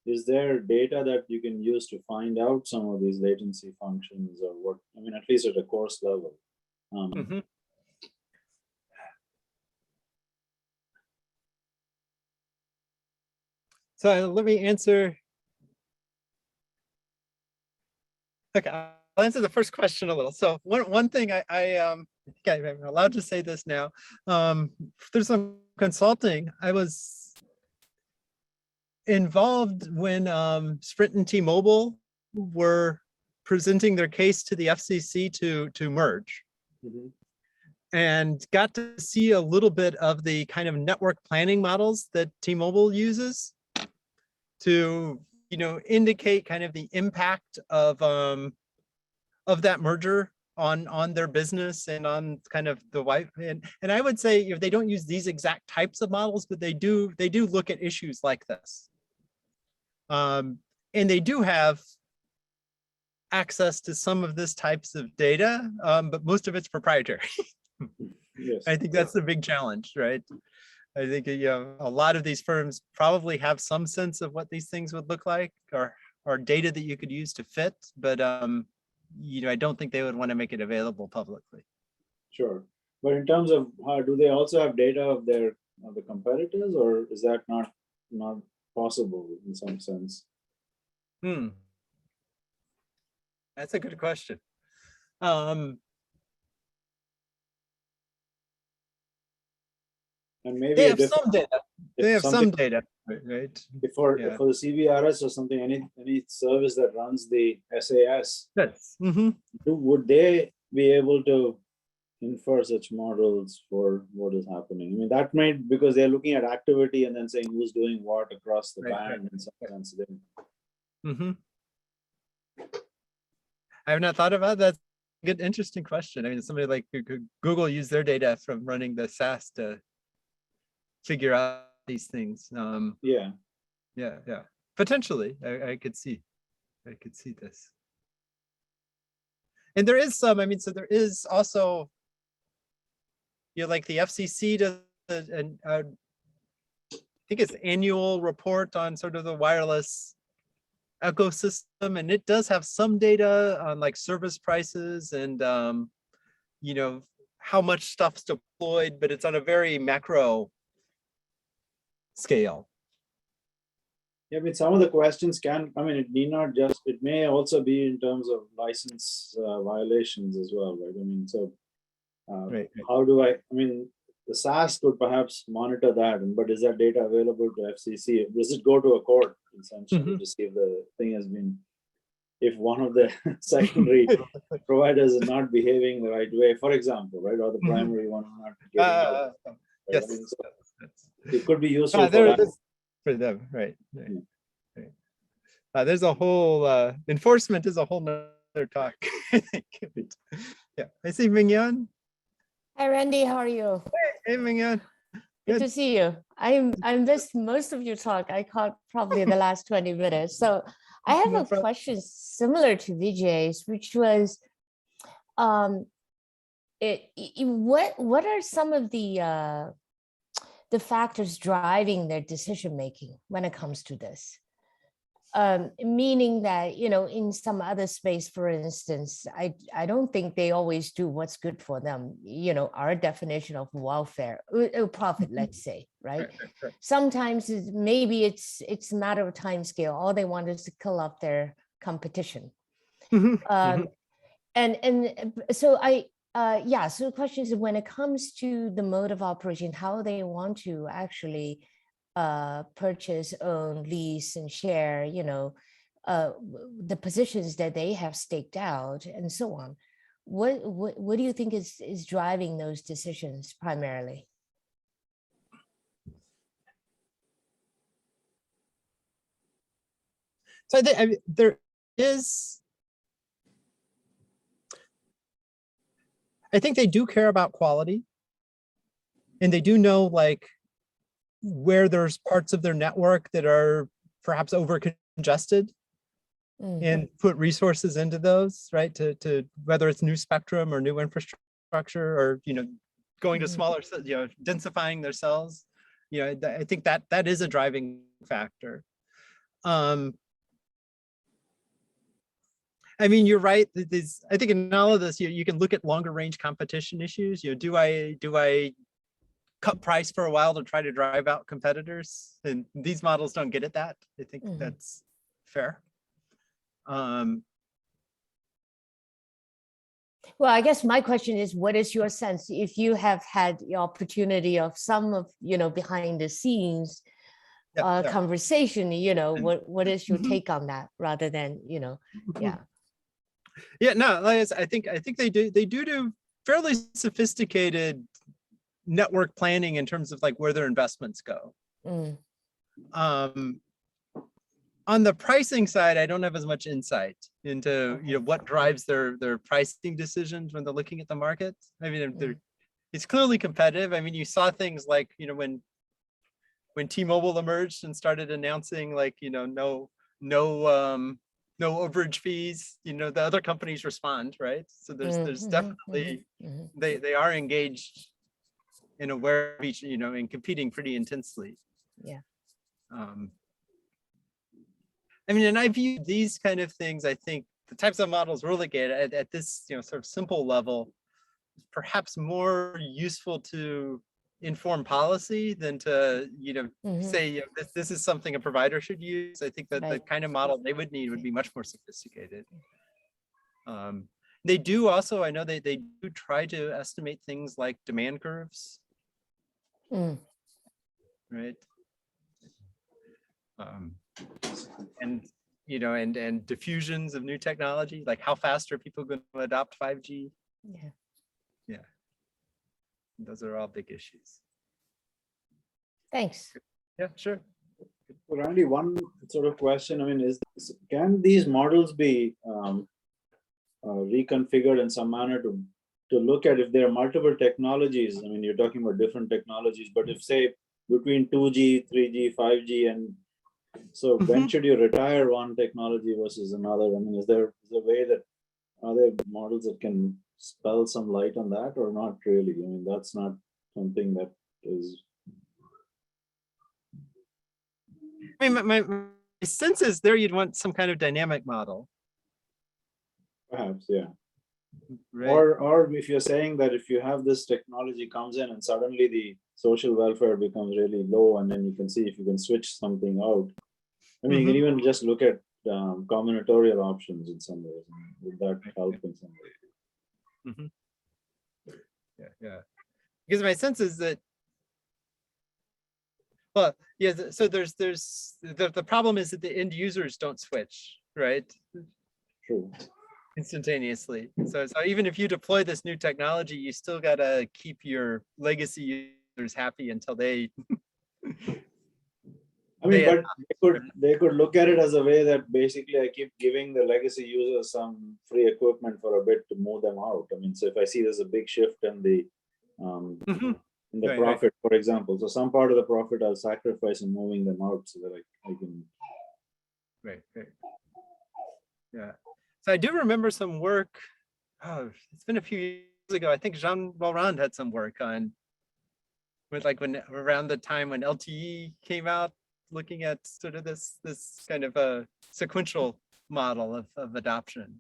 Is there data that you can use to find out some of these latency functions or what, I mean, at least at a course level? So let me answer. Okay, I'll answer the first question a little. So one thing I'm allowed to say this now. There's some consulting. I was involved when Sprint and T-Mobile were presenting their case to the FCC to merge. And got to see a little bit of the kind of network planning models that T-Mobile uses to, indicate kind of the impact of that merger on their business and on kind of the and I would say they don't use these exact types of models, but they do look at issues like this. And they do have access to some of this types of data, but most of it's proprietary. Yes. I think that's the big challenge, right? I think a lot of these firms probably have some sense of what these things would look like, or data that you could use to fit, but I don't think they would want to make it available publicly. Sure. But in terms of how do they also have data of the competitors, or is that not possible in some sense? That's a good question. And maybe they have some data. They have some data, right? For the CBRS or something, any service that runs the SAS, yes. Would they be able to infer such models for what is happening? I mean, that might, because they're looking at activity and then saying who's doing what across the band in some sense. I have not thought about that. Good, interesting question. I mean, somebody like Google used their data from running the SAS to figure out these things. Yeah. Potentially, I could see this. And there is some. I mean, so there is also, like the FCC does, I think it's annual report on sort of the wireless ecosystem, and it does have some data on like service prices and how much stuff's deployed, but it's on a very macro scale. Yeah, I mean, some of the questions it need not just, it may also be in terms of license violations as well, right? I mean, so how do I mean, the SAS could perhaps monitor that, but is that data available to FCC? Does it go to a court essentially to see if the thing has been, if one of the secondary providers is not behaving the right way, for example, right? Or the primary one not getting out. Right? Yes. I mean, so it could be useful for them, right? There's a whole enforcement is a whole nother talk. I think. Yeah, I see Mingyan. Hi, Randy. How are you? Hey, Mingyan. Good to see you. I missed most of your talk. I caught probably the last 20 minutes. So I have a question similar to Vijay's, which was, what are some of the factors driving their decision making when it comes to this? Meaning that, in some other space, for instance, I don't think they always do what's good for them. Our definition of welfare, profit, let's say, right? Sometimes maybe it's a matter of time scale. All they want is to kill off their competition. And so so the question is, when it comes to the mode of operation, how they want to actually purchase, own, lease, and share, the positions that they have staked out, and so on. What do you think is driving those decisions primarily? So I mean, there is. I think they do care about quality, and they do know like where there's parts of their network that are perhaps over congested, and put resources into those, right? To whether it's new spectrum or new infrastructure, or going to smaller, densifying their cells. I think that is a driving factor. I mean, you're right. I think in all of this, you can look at longer range competition issues. Do I cut price for a while to try to drive out competitors? And these models don't get at that. I think that's fair. Well, I guess my question is, what is your sense, if you have had the opportunity of some of, behind the scenes conversation, what is your take on that, rather than, Yeah, no, I think they do fairly sophisticated network planning in terms of like where their investments go. On the pricing side, I don't have as much insight into what drives their pricing decisions when they're looking at the market. I mean, it's clearly competitive. I mean, you saw things like when T-Mobile emerged and started announcing like no overage fees, the other companies respond, right? So there's definitely they are engaged and aware of each, and competing pretty intensely. Yeah. I mean, and I view these kind of things, I think the types of models we're looking at this, sort of simple level, is perhaps more useful to inform policy than to, say this is something a provider should use. I think that the kind of model they would need would be much more sophisticated. They do also, I know they do try to estimate things like demand curves. Right. And and diffusions of new technology, like how fast are people going to adopt 5G? Yeah. Those are all big issues. Thanks. Yeah, sure. So Randy, one sort of question, I mean, can these models be reconfigured in some manner to look at if there are multiple technologies? I mean, you're talking about different technologies, but if say between 2G, 3G, 5G, and so when should you retire one technology versus another? I mean, is there a way that, are there models that can spell some light on that or not really? I mean, that's not something that is. I mean, my sense is there you'd want some kind of dynamic model. Perhaps, yeah. Right. Or if you're saying that if you have this technology comes in and suddenly the social welfare becomes really low, and then you can see if you can switch something out. I mean, you can even just look at combinatorial options in some ways. Would that help in some way? Yeah. Because my sense is that, well, yeah. So there's the problem is that the end users don't switch, right? True. Instantaneously. So even if you deploy this new technology, you still gotta keep your legacy users happy until they. I mean, but they could look at it as a way that basically I keep giving the legacy users some free equipment for a bit to move them out. I mean, so if I see there's a big shift in the profit, for example, so some part of the profit I'll sacrifice in moving them out so that I can. Right. Yeah. So I do remember some work. Oh, it's been a few years ago. I think Jean Valrand had some work on when around the time when LTE came out, looking at sort of this kind of a sequential model of adoption.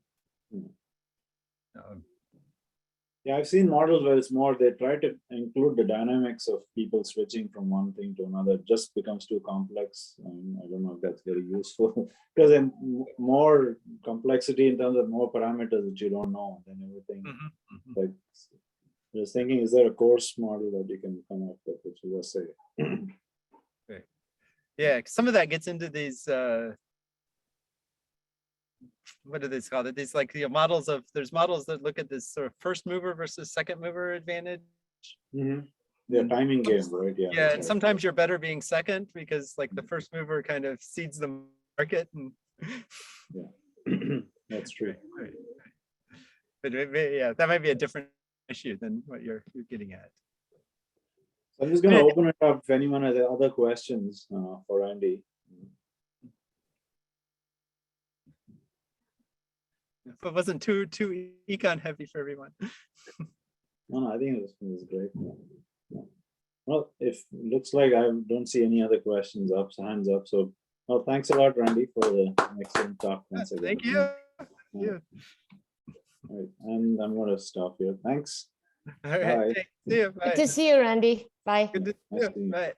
Yeah, I've seen models where it's more, they try to include the dynamics of people switching from one thing to another. It just becomes too complex. I don't know if that's very useful because then more complexity in terms of more parameters that you don't know, then everything. Like, just thinking, is there a course model that you can come up with, which you just say? Yeah, some of that gets into these. What do they call it? These like the models of, there's models that look at this sort of first mover versus second mover advantage. The timing game, right? Yeah. Yeah, and sometimes you're better being second because like the first mover kind of seeds the market. And yeah, that's true. Right. But yeah, that might be a different issue than what you're getting at. So I'm just going to open it up if anyone has other questions for Andy. But it wasn't too econ heavy for everyone. No, I think it was great. Yeah. Well, if looks like I don't see any other questions up, hands up. So, well, thanks a lot, Randy, for the excellent talk. Once again. Thank you. All right, and I'm going to stop here. Thanks. All right. Bye. See you. Bye. Good to see you, Randy. Bye. Good to see you. Bye.